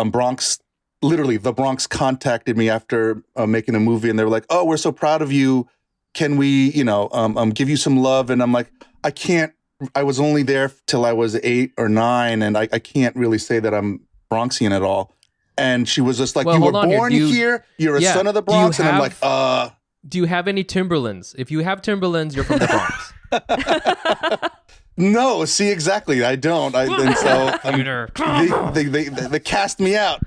Bronx contacted me after making a movie, and they were like, "Oh, we're so proud of you. Can we, you know, give you some love?" And I'm like, I can't. I was only there till I was 8 or 9, and I can't really say that I'm Bronxian at all. And she was just like, "You were born here. You're a son of the Bronx." And I'm like,
Do you have any Timberlands? If you have Timberlands, you're from the Bronx.
No, see, exactly. I don't. And so they cast me out.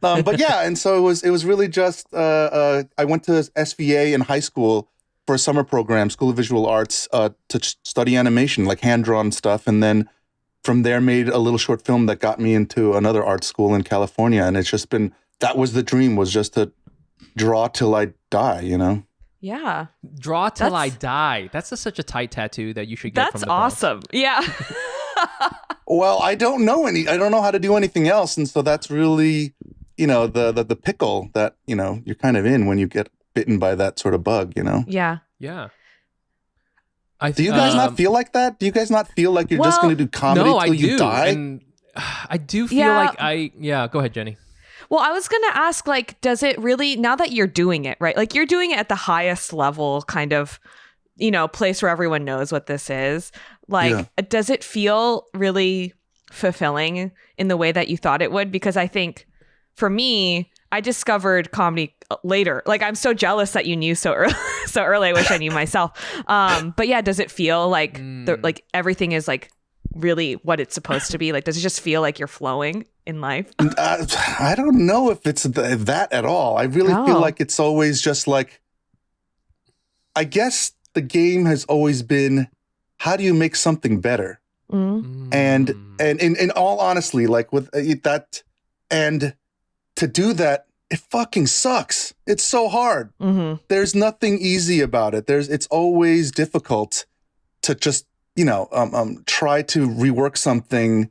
But yeah, and so it was really just I went to SVA in high school for a summer program, School of Visual Arts, to study animation, like hand-drawn stuff. And then from there made a little short film that got me into another art school in California. And it's just been, that was the dream, was just to draw till I die, you know?
Yeah.
Draw till I die. That's such a tight tattoo that you should get from the Bronx.
That's awesome. Yeah.
Well, I don't know how to do anything else. And so that's really, you know, the pickle that, you know, you're kind of in when you get bitten by that sort of bug, you know?
Yeah.
Yeah.
Do you guys not feel like that? Do you guys not feel like you're just going to do comedy till you die?
And I do feel like go ahead, Jenny.
Well, I was going to ask, like, does it really, now that you're doing it, right? Like, you're doing it at the highest level kind of, place where everyone knows what this is. Like, does it feel really fulfilling in the way that you thought it would? Because I think for me, I discovered comedy later. Like, I'm so jealous that you knew so early. So early, I wish I knew myself. But yeah, does it feel like like everything is like really what it's supposed to be? Like, does it just feel like you're flowing in life?
I don't know if it's that at all. I really feel like it's always just like, I guess the game has always been, how do you make something better? And in all honesty, like with that, and to do that, it fucking sucks. It's so hard. There's nothing easy about it. It's always difficult to just, try to rework something.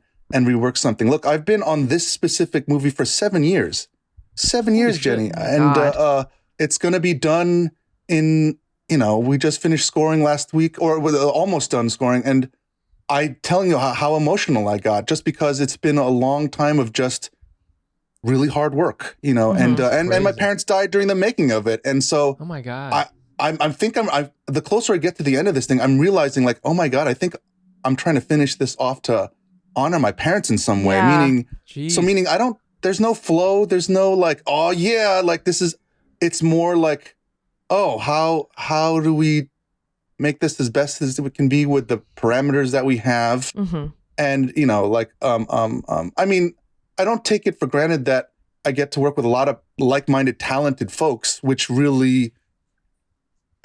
Look, I've been on this specific movie for 7 years. 7 years, Jenny. And it's going to be done in, we just finished scoring last week, or almost done scoring. And I'm telling you how emotional I got, just because it's been a long time of just really hard work, and my parents died during the making of it. And so,
oh my God,
the closer I get to the end of this thing, I'm realizing like, oh my God, I think I'm trying to finish this off to honor my parents in some way. Meaning there's no flow. There's no like, oh yeah, like it's more like, oh, how do we make this as best as it can be with the parameters that we have? And, I mean, I don't take it for granted that I get to work with a lot of like-minded, talented folks, which really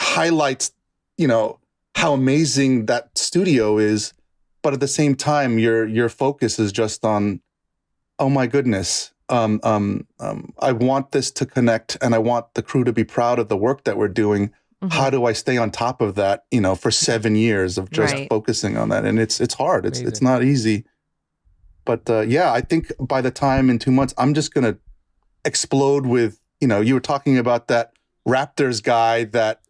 highlights, how amazing that studio is. But at the same time, your focus is just on, oh my goodness, I want this to connect, and I want the crew to be proud of the work that we're doing. How do I stay on top of that, for 7 years of just focusing on that? And it's hard. It's not easy. But I think by the time in 2 months, I'm just going to explode with, you were talking about that Raptors guy that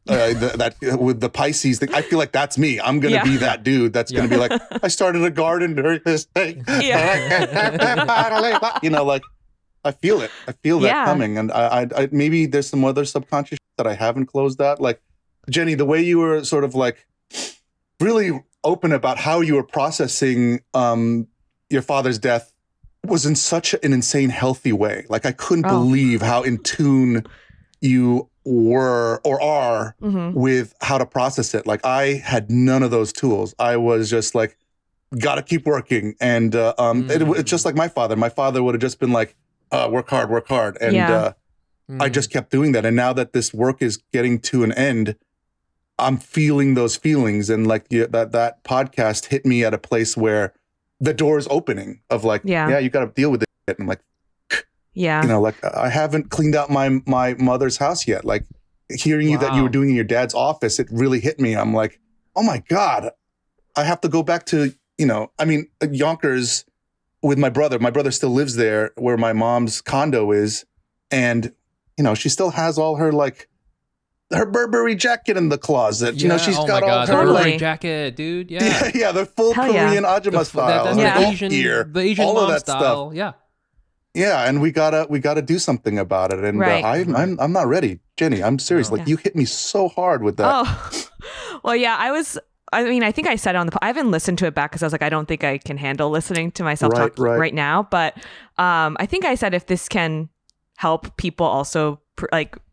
with the Pisces thing. I feel like that's me. I'm going to be that dude that's going to be like, I started a garden during this thing. Like I feel it. I feel that coming. And I maybe there's some other subconscious that I haven't closed out. Like, Jenny, the way you were sort of like really open about how you were processing your father's death was in such an insane, healthy way. Like, I couldn't believe how in tune you were or are with how to process it. Like, I had none of those tools. I was just like, gotta keep working. And it's just like my father. My father would have just been like, work hard. And I just kept doing that. And now that this work is getting to an end, I'm feeling those feelings. And like that podcast hit me at a place where the door is opening of like, you got to deal with it. And I'm like, like I haven't cleaned out my mother's house yet. Like, hearing you that you were doing in your dad's office, it really hit me. I'm like, oh my God, I have to go back to, Yonkers with my brother. My brother still lives there where my mom's condo is. And, she still has all her like, her Burberry jacket in the closet. She's got all her
Burberry jacket, dude.
Yeah, the full Korean Ajima style,
the Asian
all of that
style.
stuff. Yeah, and we gotta do something about it. And I'm not ready, Jenny. I'm serious. Like, you hit me so hard with that.
Oh, well, yeah. I think I said on I haven't listened to it back because I was like, I don't think I can handle listening to myself talk right now. But I think I said if this can help people also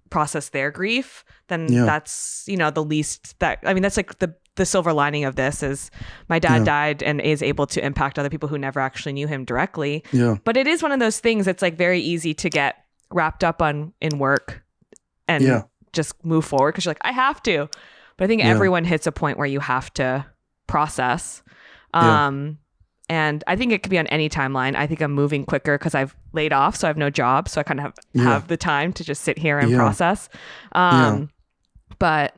process their grief, then that's the least that that's like the silver lining of this is my dad died and is able to impact other people who never actually knew him directly. But it is one of those things that's like very easy to get wrapped up in work and just move forward because you're like, I have to. But I think everyone hits a point where you have to process. And I think it could be on any timeline. I think I'm moving quicker because I've laid off, so I have no job. So I kind of have the time to just sit here and process. But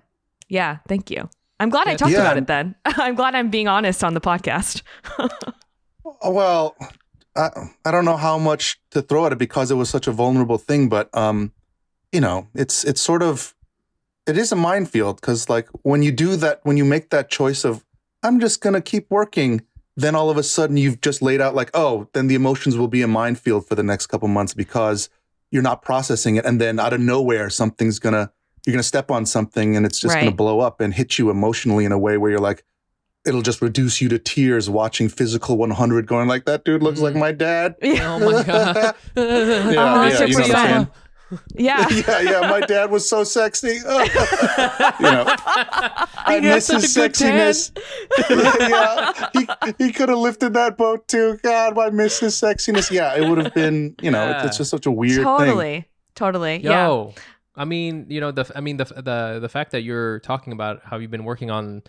yeah, thank you. I'm glad I talked about it then. I'm glad I'm being honest on the podcast.
Well, I don't know how much to throw at it because it was such a vulnerable thing, but it's sort of it is a minefield because like when you do that, when you make that choice of I'm just gonna keep working, then all of a sudden you've just laid out like, oh, then the emotions will be a minefield for the next couple months because you're not processing it, and then out of nowhere you're gonna step on something and it's just gonna blow up and hit you emotionally in a way where you're like, it'll just reduce you to tears watching Physical 100 going like, that dude looks like my dad.
Oh my God.
Yeah, you know what I'm saying?
Yeah.
yeah. My dad was so sexy. I miss his sexiness. He could have lifted that boat too. God, I miss his sexiness. Yeah, it would have been, it's just such a weird thing.
Totally.
Yo, yeah. I mean, the fact that you're talking about how you've been working on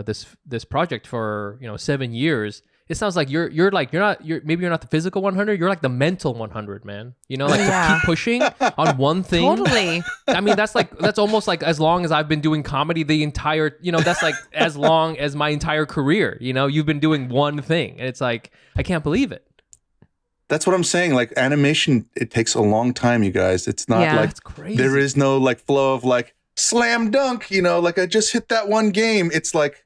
this project for 7 years. It sounds like you're maybe you're not the physical 100, you're like the mental 100, man. To keep pushing on one thing.
Totally.
I mean, that's almost like as long as I've been doing comedy, the entire, that's like as long as my entire career. You've been doing one thing, and it's like I can't believe it.
That's what I'm saying. Like animation, it takes a long time, you guys. It's not like
that's crazy.
There is no like flow of like slam dunk. Like I just hit that one game. It's like.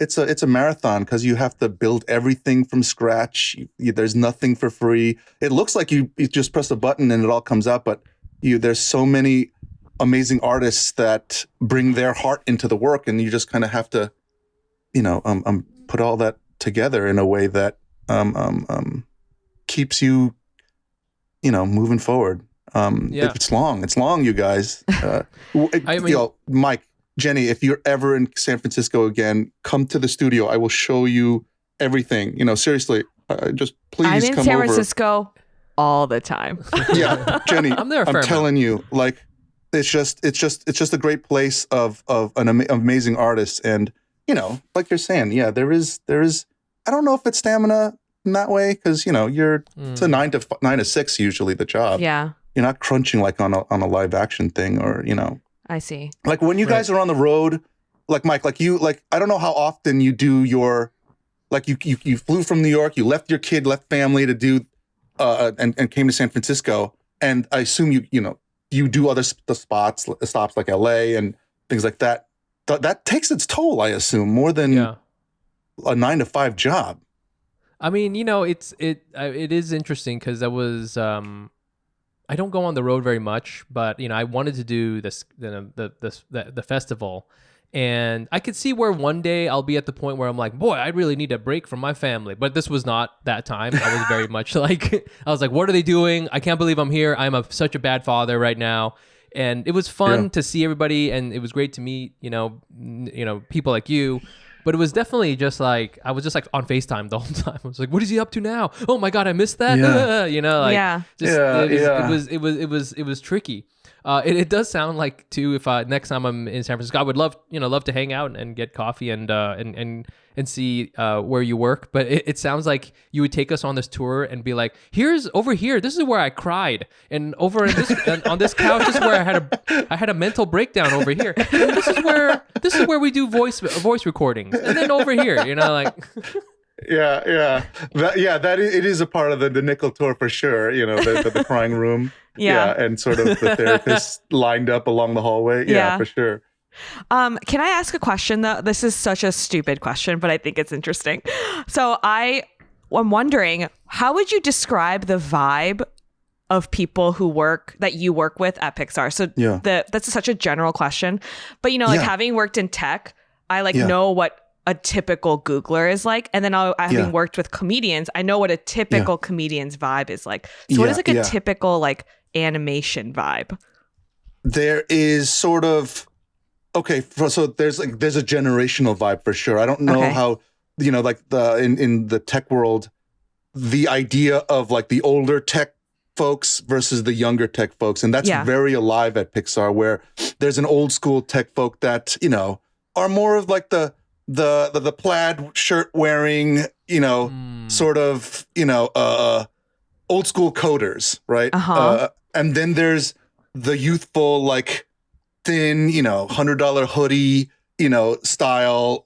It's a marathon because you have to build everything from scratch. There's nothing for free. It looks like you just press a button and it all comes out, but there's so many amazing artists that bring their heart into the work, and you just kind of have to, put all that together in a way that keeps you, moving forward. It's long, you guys. Mike. Jenny, if you're ever in San Francisco again, come to the studio. I will show you everything. Seriously, just please come over.
I'm in San Francisco all the time.
Yeah, Jenny,
I'm there.
I'm telling you, like, it's just a great place of an amazing artist, and like you're saying, yeah, there is. I don't know if it's stamina in that way because it's a 9 to 6 usually the job.
Yeah,
you're not crunching like on a live action thing or
I see.
Like when you guys are on the road, like Mike, like you, like I don't know how often you do your, like you flew from New York, you left your kid, left family to do, and came to San Francisco, and I assume you do other stops like LA and things like that. That takes its toll, I assume, more than a 9 to 5 job.
I mean, it is interesting because that was. I don't go on the road very much, but I wanted to do this the festival, and I could see where one day I'll be at the point where I'm like, boy, I really need a break from my family. But this was not that time. I was very much like, I was like, what are they doing? I can't believe I'm here. I'm such a bad father right now. And it was fun to see everybody, and it was great to meet people like you. But it was definitely just like, I was just like on FaceTime the whole time. I was like, what is he up to now? Oh my God, I missed that. It was tricky. It does sound like too, if next time I'm in San Francisco, I would love to hang out and get coffee and see where you work. But it sounds like you would take us on this tour and be like, over here, this is where I cried, and over on this couch, this is where I had a mental breakdown over here. And this is where we do voice recordings, and then over here, like.
It is a part of the Nickel tour for sure. The crying room. And sort of the therapist lined up along the hallway. Yeah, for sure.
Can I ask a question though? This is such a stupid question, but I think it's interesting. So I'm wondering, how would you describe the vibe of people that you work with at Pixar? So that's such a general question, but having worked in tech, I know what a typical Googler is like, and then having worked with comedians, I know what a typical comedian's vibe is like. So what is like a typical like animation vibe?
There is sort of so there's a generational vibe for sure. I don't know how like in the tech world, the idea of like the older tech folks versus the younger tech folks, and that's very alive at Pixar, where there's an old school tech folk that are more of like the plaid shirt wearing, sort of, old school coders, right? And then there's the youthful, like thin, $100 hoodie, style,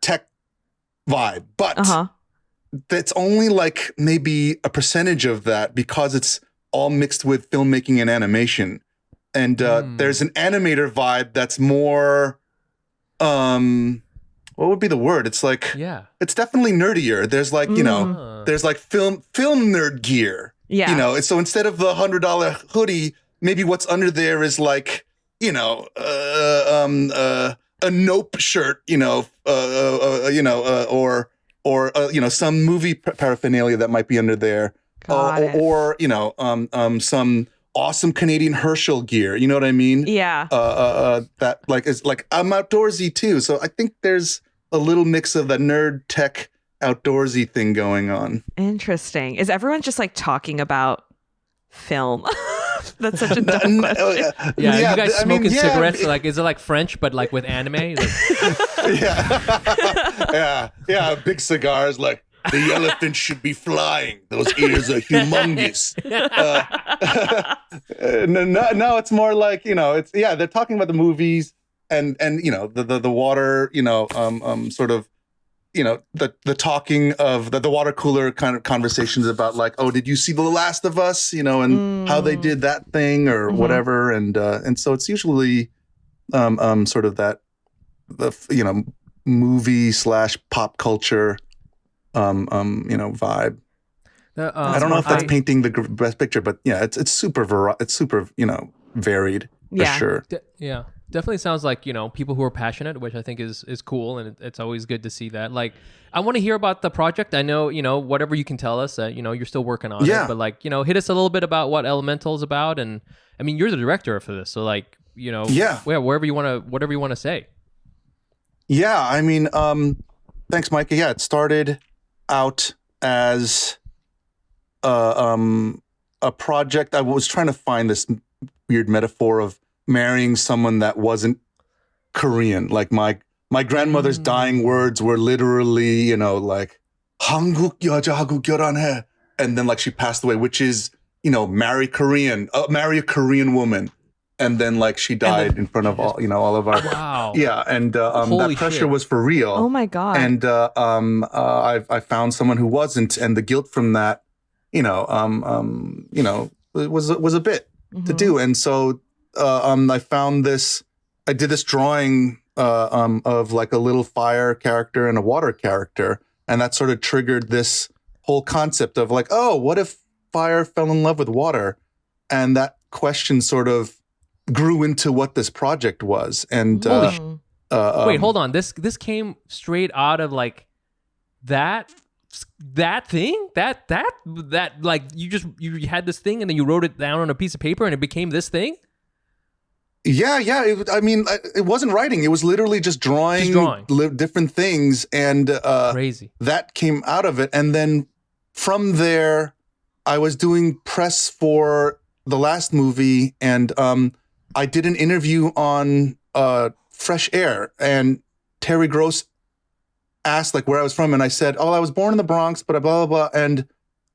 tech vibe. But that's only like maybe a percentage of that because it's all mixed with filmmaking and animation. And there's an animator vibe that's more, what would be the word? It's like, it's definitely nerdier. There's like, you know, there's like film nerd gear.
Yeah.
You know, so instead of the $100 hoodie, maybe what's under there is like, you know, a Nope shirt, you know, or you know, some movie paraphernalia that might be under there, or you know, some awesome Canadian Herschel gear. You know what I mean?
Yeah.
That like is like I'm outdoorsy too, so I think there's a little mix of the nerd tech outdoorsy thing going on.
Interesting. Is everyone just like talking about film? That's such a dumb question.
Yeah, you guys smoking cigarettes? Like, is it like French, but like with anime? Like...
yeah. Big cigars. Like the elephant should be flying. Those ears are humongous. No, it's more like, you know, it's they're talking about the movies and you know the water, you know, sort of. You know, the talking of the water cooler kind of conversations about like, oh, did you see The Last of Us? You know, and how they did that thing or whatever. And so it's usually sort of that, you know, movie / pop culture, you know, vibe. I don't know if that's painting the best picture, but yeah, it's super, you know, varied for sure.
Yeah. Definitely sounds like, you know, people who are passionate, which I think is cool, and it's always good to see that. Like, I want to hear about the project. I know, you know, whatever you can tell us, you know, you're still working on it, but like, you know, hit us a little bit about what Elemental is about, and I mean, you're the director for this, so like, you know, whatever you want to say.
Yeah, I mean, thanks, Micah. Yeah, it started out as a project. I was trying to find this weird metaphor of marrying someone that wasn't Korean. Like my grandmother's dying words were literally, you know, like 한국 여자하고 결혼해, and then like she passed away, which is, you know, marry a Korean woman, and then like she died in front of all, you know, all of our and that pressure was for real.
Oh my god.
And I found someone who wasn't, and the guilt from that, you know, it was a bit to do, and so. I found this. I did this drawing of like a little fire character and a water character, and that sort of triggered this whole concept of like, oh, what if fire fell in love with water? And that question sort of grew into what this project was. And
wait, hold on. This came straight out of like that thing that like you had this thing and then you wrote it down on a piece of paper and it became this thing.
Yeah. It wasn't writing. It was literally just drawing. Different things. And
crazy.
That came out of it. And then from there, I was doing press for the last movie. And I did an interview on Fresh Air. And Terry Gross asked like where I was from. And I said, oh, I was born in the Bronx, but blah, blah, blah. And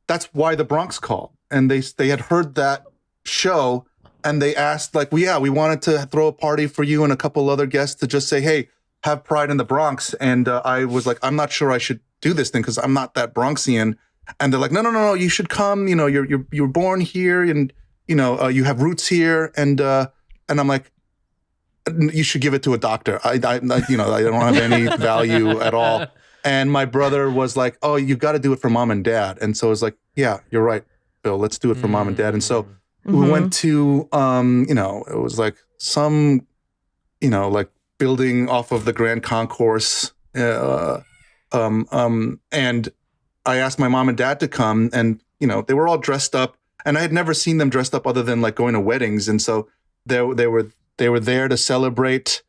that's why the Bronx called. And they had heard that show. And they asked, like, we wanted to throw a party for you and a couple other guests to just say, hey, have pride in the Bronx. And I was like, I'm not sure I should do this thing because I'm not that Bronxian. And they're like, no, you should come. You know, you're born here, and you know, you have roots here. And I'm like, you should give it to a doctor. I don't have any value at all. And my brother was like, oh, you got to do it for mom and dad. And so I was like, yeah, you're right, Bill. Let's do it for mom and dad. And so. We went to, you know, it was like some, you know, like building off of the Grand Concourse. And I asked my mom and dad to come, and, you know, they were all dressed up, and I had never seen them dressed up other than like going to weddings. And so they were there to celebrate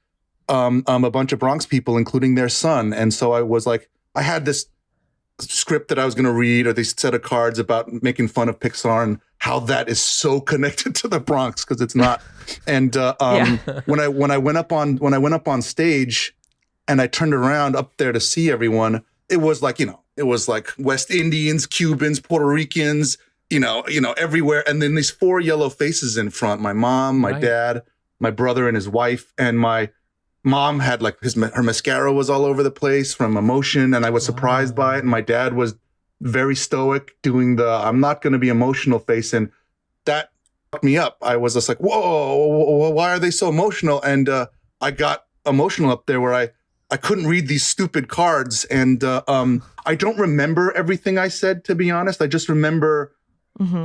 a bunch of Bronx people, including their son. And so I was like, I had this script that I was going to read, or this set of cards about making fun of Pixar and how that is so connected to the Bronx, because it's not. And when I went up on stage and I turned around up there to see everyone, it was like, you know, it was like West Indians, Cubans, Puerto Ricans, you know, everywhere. And then these 4 yellow faces in front: my mom, my dad, my brother and his wife. And my mom had like her mascara was all over the place from emotion, and I was surprised by it. And my dad was very stoic doing the I'm not going to be emotional face. And that me up. I was just like, whoa, why are they so emotional? And I got emotional up there where I couldn't read these stupid cards. And I don't remember everything I said, to be honest. I just remember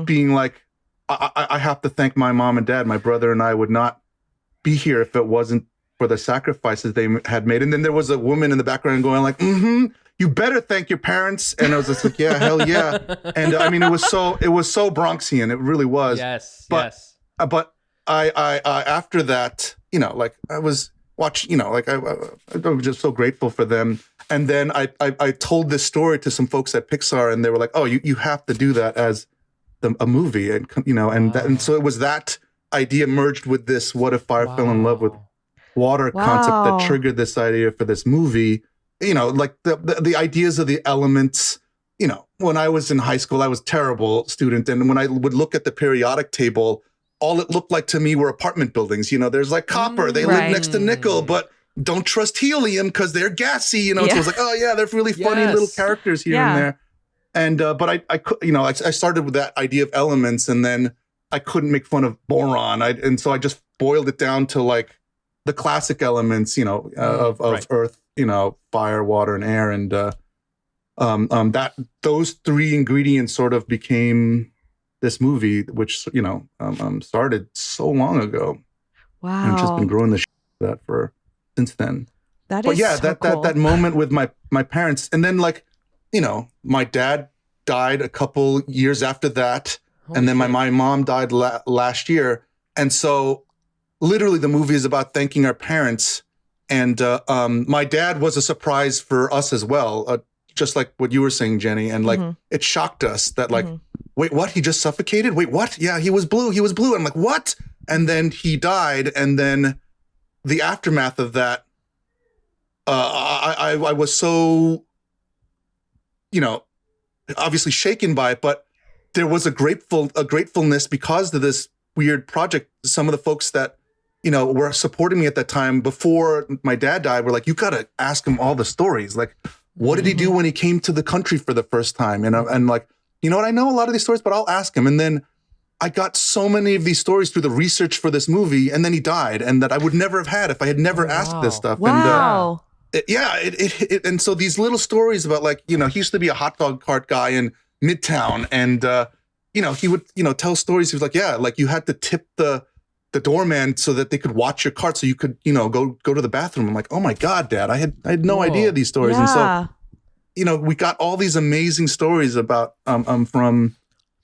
being like, I have to thank my mom and dad. My brother and I would not be here if it wasn't for the sacrifices they had made. And then there was a woman in the background going like, you better thank your parents. And I was just like, yeah, hell yeah. And I mean, it was so Bronxian. It really was. But I after that, you know, like I was watching, you know, like I was just so grateful for them. And then I told this story to some folks at Pixar, and they were like, oh, you have to do that as a movie. And, you know, and so it was that idea merged with this, what if I fell in love with water concept that triggered this idea for this movie. You know, like the ideas of the elements. You know, when I was in high school, I was a terrible student. And when I would look at the periodic table, all it looked like to me were apartment buildings. You know, there's like copper, they live next to nickel, but don't trust helium because they're gassy, you know. So I was like, oh yeah, they're really funny little characters here and there. And, but I could, you know, I started with that idea of elements, and then I couldn't make fun of boron. And so I just boiled it down to like the classic elements, you know, of earth, you know, fire, water, and air. And that those three ingredients sort of became this movie, which, you know, started so long ago.
Wow.
And I've just been growing the that for since then.
But
is yeah,
so cool.
that moment with my parents. And then, like, you know, my dad died a couple years after that. And then my mom died last year. And so literally the movie is about thanking our parents. And my dad was a surprise for us as well, just like what you were saying, Jenny. And like, it shocked us that like, wait, what? He just suffocated? Wait, what? Yeah, he was blue. He was blue. I'm like, what? And then he died. And then the aftermath of that, I was so, you know, obviously shaken by it, but there was a gratefulness because of this weird project. Some of the folks that, you know, were supporting me at that time before my dad died were like, you got to ask him all the stories. Like, what did he do when he came to the country for the first time? And like, you know what? I know a lot of these stories, but I'll ask him. And then I got so many of these stories through the research for this movie, and then he died, and that I would never have had if I had never asked this stuff.
Wow.
And and so these little stories about, like, you know, he used to be a hot dog cart guy in Midtown, and you know, he would, you know, tell stories. He was like, yeah, like you had to tip the doorman so that they could watch your cart, so you could, you know, go to the bathroom. I'm like, oh my God, Dad, I had no idea these stories. And so, you know, we got all these amazing stories about from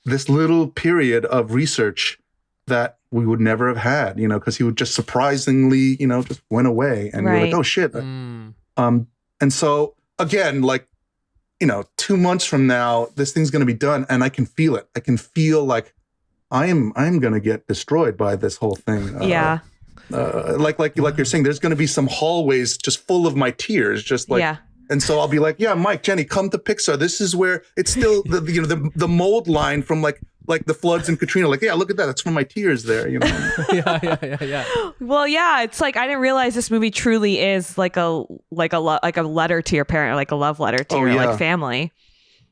this little period of research that we would never have had, you know, because he would just surprisingly, you know, just went away, and we were like, oh shit. And so again, like, you know, 2 months from now, this thing's going to be done, and I can feel it. I can feel like I'm going to get destroyed by this whole thing. Like you're saying, there's going to be some hallways just full of my tears, just like. And so I'll be like, yeah, Mike, Jenny, come to Pixar. This is where it's still the mold line from like the floods in Katrina. Like, yeah, look at that. That's from my tears there. You know.
Yeah.
Well, yeah, it's like I didn't realize this movie truly is like a letter to your parent, or like a love letter to your like family.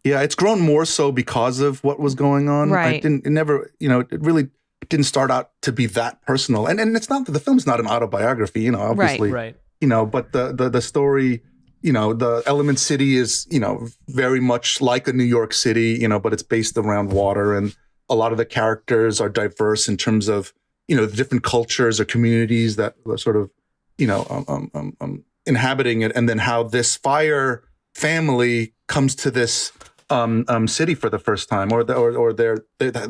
Yeah, it's grown more so because of what was going on.
Right.
It really didn't start out to be that personal. And it's not that the film's not an autobiography, you know, obviously.
Right.
You know, but the story, you know, the Element City is, you know, very much like a New York City, you know, but it's based around water, and a lot of the characters are diverse in terms of, you know, the different cultures or communities that are sort of, you know, inhabiting it, and then how this fire family comes to this city for the first time, or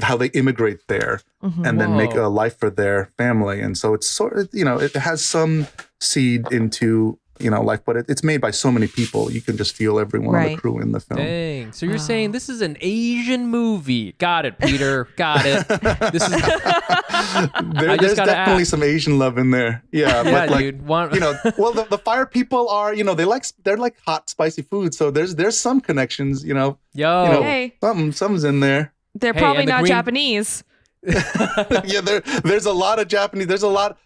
how they immigrate there and then make a life for their family. And so it's sort of, you know, it has some seed into, you know, life, but it's made by so many people. You can just feel everyone on the crew in the film.
Dang. So you're saying this is an Asian movie. Got it, Peter. Got it. This is.
There's definitely some Asian love in there. Yeah, but like,
dude.
You know, well, the fire people are, you know, they're like hot, spicy food. So there's some connections, you know.
Yo.
You know,
hey.
Something's in there.
They're probably not Japanese.
Yeah, there's a lot of Japanese. There's a lot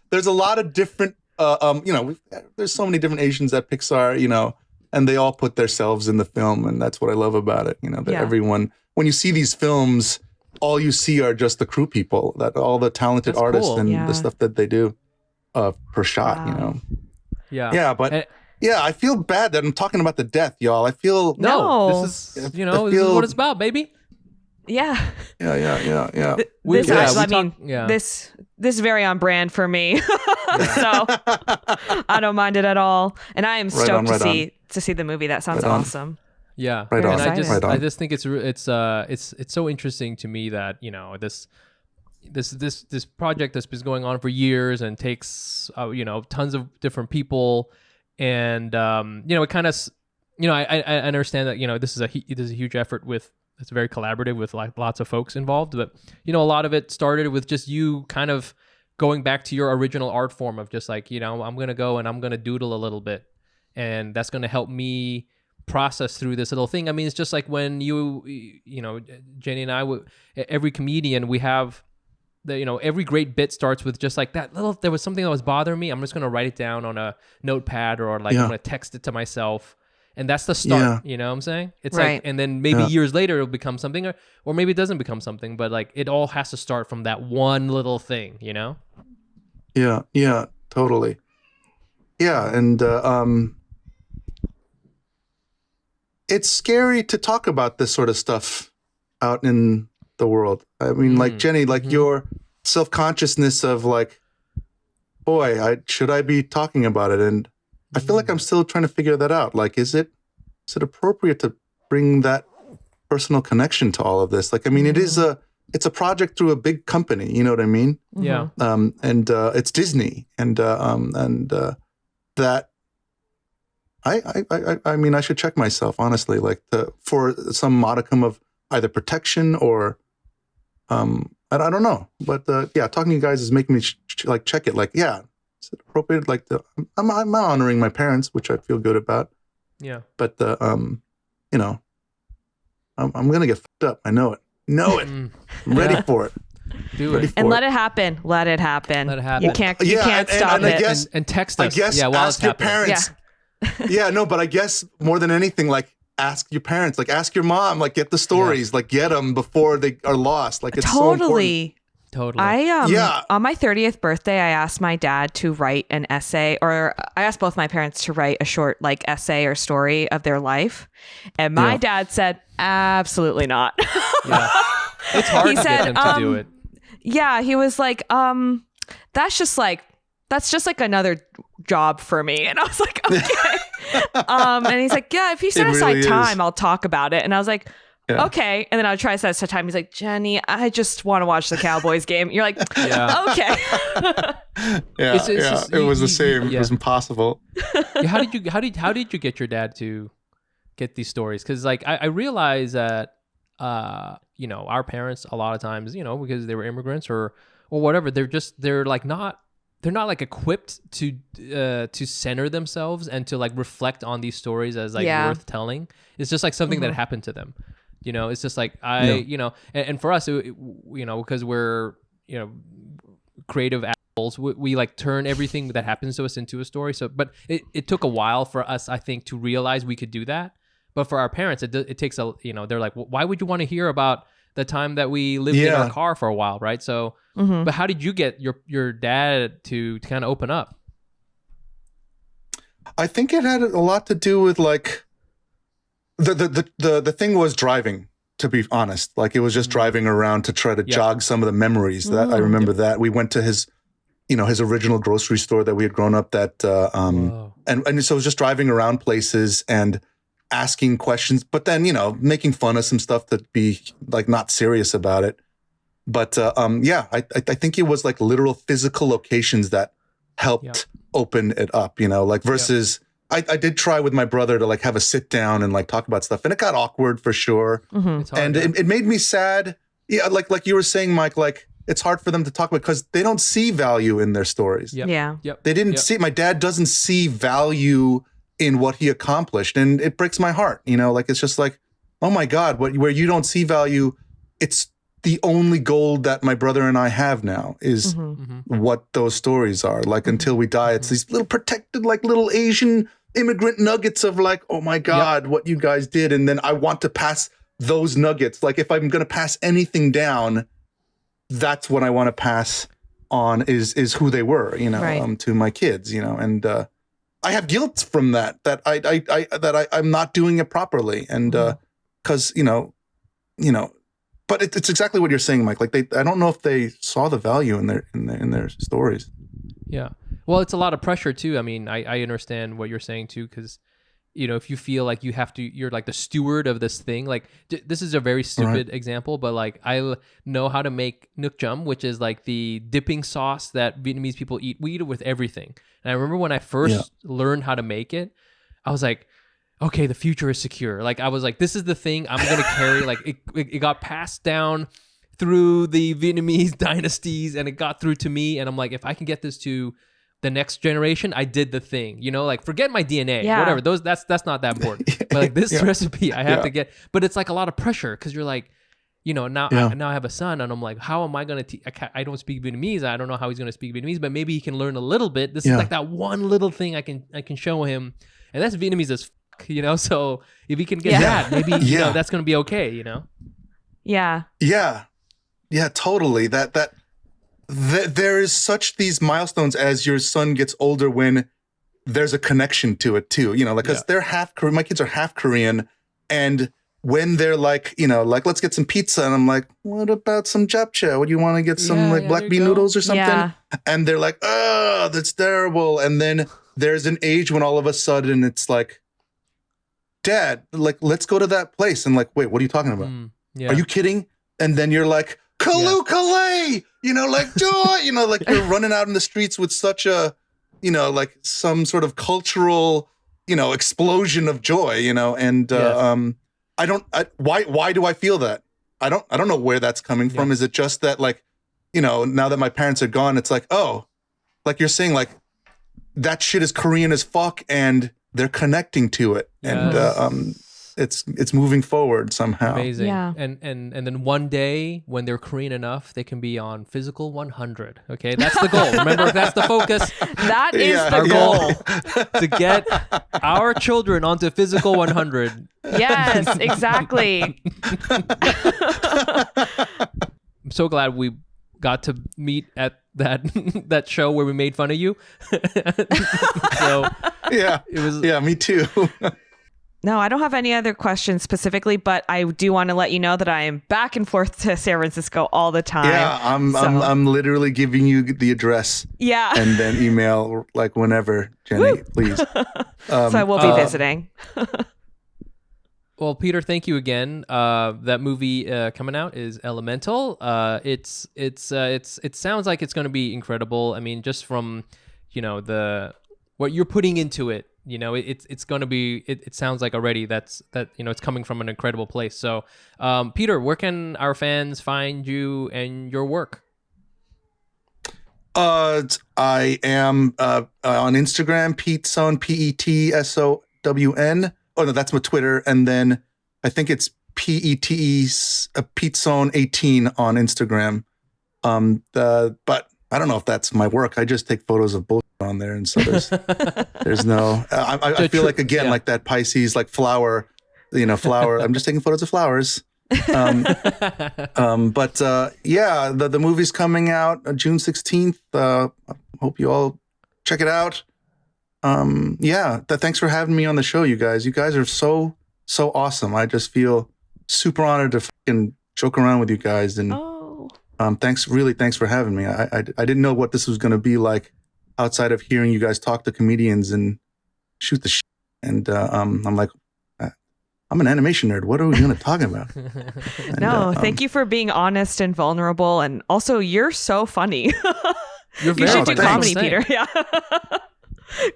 of different. You know, there's so many different Asians at Pixar, you know, and they all put themselves in the film, and that's what I love about it. You know, that everyone, when you see these films, all you see are just the crew people, that all the talented artists
cool.
and the stuff that they do per shot, you know?
Yeah.
But I feel bad that I'm talking about the death, y'all. I feel
no. This is this is what it's about, baby.
Yeah.
Yeah.
This is very on brand for me. So I don't mind it at all. And I am stoked to see the movie. That sounds awesome.
Yeah.
Right on.
I just think it's so interesting to me that, you know, this project that's been going on for years and takes tons of different people, and it kind of, I understand that, this is a huge effort it's very collaborative with like lots of folks involved, but a lot of it started with just you kind of going back to your original art form of just like, I'm going to go and I'm going to doodle a little bit, and that's going to help me process through this little thing. I mean, it's just like when Jenny and I, every comedian, we have every great bit starts with just like that little, there was something that was bothering me, I'm just going to write it down on a notepad, or like I'm going to text it to myself. And that's the start, you know what I'm saying? It's like, and then maybe years later it'll become something, or maybe it doesn't become something, but like it all has to start from that one little thing, you know?
Yeah, totally. Yeah, and it's scary to talk about this sort of stuff out in the world. I mean, like Jenny, like your self-consciousness of like, boy, should I be talking about it? And I feel like I'm still trying to figure that out. Like, is it appropriate to bring that personal connection to all of this? Like, I mean, it's a project through a big company. You know what I mean?
Yeah.
And it's Disney, and that. I mean, I should check myself, honestly, like for some modicum of either protection or, I don't know, but talking to you guys is making me check it. Like, is it appropriate? Like, I'm honoring my parents, which I feel good about.
Yeah.
But I'm gonna get fucked up. I know it. I'm ready for it.
Do it.
And let it happen. Let it happen. You can't stop it.
I guess,
and text us.
I guess
while
ask
it's
your
happening.
parents. No, but I guess more than anything, like, ask your parents, like, ask your mom, like, get the stories, like, get them before they are lost. Like, it's so important.
Totally.
On my 30th birthday, I asked my dad to write an essay, or I asked both my parents to write a short like essay or story of their life. And my dad said, absolutely not.
It's hard to get them to do it.
Yeah. He was like, that's just like another job for me. And I was like, okay. And he's like, yeah, if you set aside time, I'll talk about it. And I was like, okay. And then I'll try to set aside time. He's like, Jenny, I just want to watch the Cowboys game. You're like, okay.
It was the same. It was impossible.
How did you get your dad to get these stories? Because like I realize that our parents a lot of times, because they were immigrants or whatever, they're not like equipped to center themselves and to like reflect on these stories as like worth telling. It's just like something that happened to them. It's just like and for us, because we're, creative assholes, we like turn everything that happens to us into a story. So, but it took a while for us, I think, to realize we could do that. But for our parents, it takes they're like, well, why would you want to hear about the time that we lived in our car for a while, right? So, but how did you get your dad to kind of open up?
I think it had a lot to do with like the thing was driving, to be honest. Like, it was just driving around to try to jog some of the memories that I remember. That we went to his original grocery store that we had grown up at, and so it was just driving around places and asking questions, but then making fun of some stuff to be like not serious about it. But I think it was like literal physical locations that helped open it up, like versus I did try with my brother to like have a sit down and like talk about stuff, and it got awkward for sure. Hard, and it made me sad. Yeah, like you were saying, Mike, like it's hard for them to talk about because they don't see value in their stories. They didn't see. My dad doesn't see value in what he accomplished, and it breaks my heart. Like it's just like, oh my God, where you don't see value, it's the only gold that my brother and I have now is what those stories are. Like until we die, it's these little protected, like little Asian immigrant nuggets of like, oh my God, what you guys did. And then I want to pass those nuggets. Like if I'm going to pass anything down, that's what I want to pass on is who they were, to my kids, and I have guilt from that I'm not doing it properly, and because but it's exactly what you're saying, Mike. Like I don't know if they saw the value in their stories.
Yeah, well, it's a lot of pressure too. I mean, I understand what you're saying too, because if you feel like you're like the steward of this thing. Like this is a very stupid example, but like I know how to make nước chấm, which is like the dipping sauce that Vietnamese people eat. We eat it with everything. And I remember when I first learned how to make it, I was like, okay, the future is secure. Like I was like, this is the thing I'm going to carry. Like it got passed down through the Vietnamese dynasties and it got through to me. And I'm like, if I can get this to the next generation, I did the thing, like forget my DNA, whatever. That's not that important. But like this recipe, I have to get. But it's like a lot of pressure because you're like, now I have a son, and I'm like, how am I gonna? I don't speak Vietnamese. I don't know how he's gonna speak Vietnamese, but maybe he can learn a little bit. This is like that one little thing I can show him, and that's Vietnamese as fuck, So if he can get that, maybe that's gonna be okay,
Yeah.
Yeah, totally. That there is such these milestones as your son gets older when there's a connection to it too, because they're half Korean. My kids are half Korean. And when they're like, like, let's get some pizza. And I'm like, what about some japchae? What do you want to get some black bean noodles or something? Yeah. And they're like, oh, that's terrible. And then there's an age when all of a sudden it's like, Dad, like, let's go to that place. And like, wait, what are you talking about? Are you kidding? And then you're like, Kaloo-Kalay, like joy, like you're running out in the streets with such a, like some sort of cultural, explosion of joy, and why do I feel that? I don't know where that's coming from. Is it just that like, now that my parents are gone, it's like, oh, like you're saying, like that shit is Korean as fuck and they're connecting to it. And it's moving forward somehow.
Amazing. Yeah. And then one day when they're Korean enough, they can be on Physical 100. Okay, that's the goal. Remember, that's the focus.
That is the goal.
To get our children onto Physical 100.
Yes, exactly.
I'm so glad we got to meet at that show where we made fun of you. So
it was. Yeah, me too.
No, I don't have any other questions specifically, but I do want to let you know that I am back and forth to San Francisco all the time.
Yeah, I'm literally giving you the address.
Yeah.
And then email like whenever, Jenny, please.
So I will be visiting.
Well, Peter, thank you again. That movie coming out is Elemental. It sounds like it's going to be incredible. I mean, just from what you're putting into it. It's going to be, it sounds like already that it's coming from an incredible place. So, Peter, where can our fans find you and your work?
I am on Instagram, Pete Sohn, PETSOWN. Oh no, that's my Twitter. And then I think it's Pete Sohn 18 on Instagram. But I don't know if that's my work. I just take photos of bullshit on there, and so there's no. I feel like again like that Pisces like flower, flower. I'm just taking photos of flowers. But the movie's coming out June 16th. Hope you all check it out. Thanks for having me on the show, you guys. You guys are so awesome. I just feel super honored to fucking joke around with you guys, and thanks for having me. I didn't know what this was going to be like outside of hearing you guys talk to comedians and shoot the shit. And I'm like, I'm an animation nerd. What are we going to talk about? And,
thank you for being honest and vulnerable, and also you're so funny.
You
should do comedy, Peter. Yeah.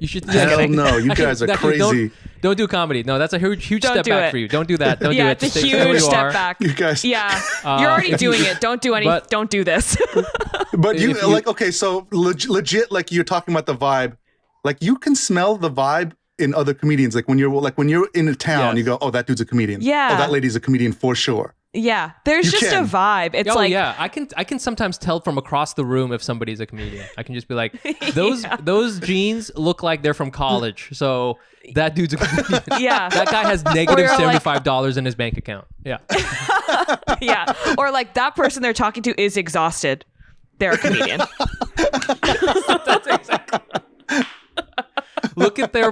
You should.
Hell no, you guys are crazy.
Don't do comedy. No, that's a huge step back for you. Don't do that. Don't do it.
It's a huge step back.
You guys.
Yeah, you're already doing it. Don't do anything. Don't do this.
But you like, okay, so legit, like you're talking about the vibe, like you can smell the vibe in other comedians. Like when you're in a town, you go, oh, that dude's a comedian.
Yeah.
Oh, that lady's a comedian for sure.
Yeah, there's
You
just
can.
a vibe. It's
Oh
like,
yeah, I can sometimes tell from across the room if somebody's a comedian. I can just be like, those jeans look like they're from college. So that dude's a comedian.
yeah,
That guy has negative $75 in his bank account. Yeah.
yeah, or like that person they're talking to is exhausted. They're a comedian.
That's exactly. Look at their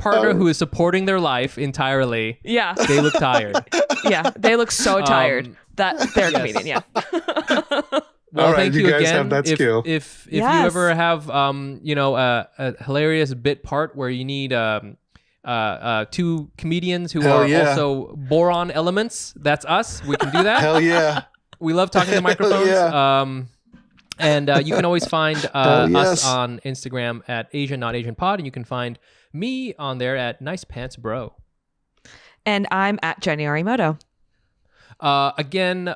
partner who is supporting their life entirely.
Yeah,
They look tired.
yeah, they look so tired that they're a
yes.
comedian. Yeah.
Well,
All right,
thank
you
you
guys
again.
have that skill.
If you
Yes.
ever have a hilarious bit part where you need two comedians who
Hell
are
yeah.
also boron elements, that's us. We can do that.
Hell yeah.
We love talking to microphones.
yeah.
And you can always find
Hell yes.
us on Instagram at Asian Not Asian Pod, and you can find me on there at Nice Pants Bro.
And I'm at Jenny Arimoto.
Again,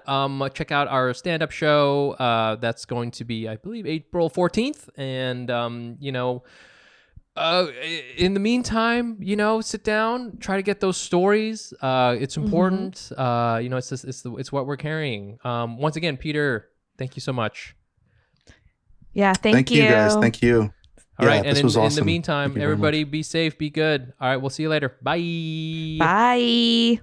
check out our stand-up show. That's going to be, I believe, April 14th. And, in the meantime, sit down, try to get those stories. It's important. It's what we're carrying. Once again, Peter, thank you so much.
Yeah, thank
you guys. Thank you.
All right. And
this was
in
awesome.
the meantime,
Thank you very
everybody be safe, be good. All right. We'll see you later. Bye.
Bye.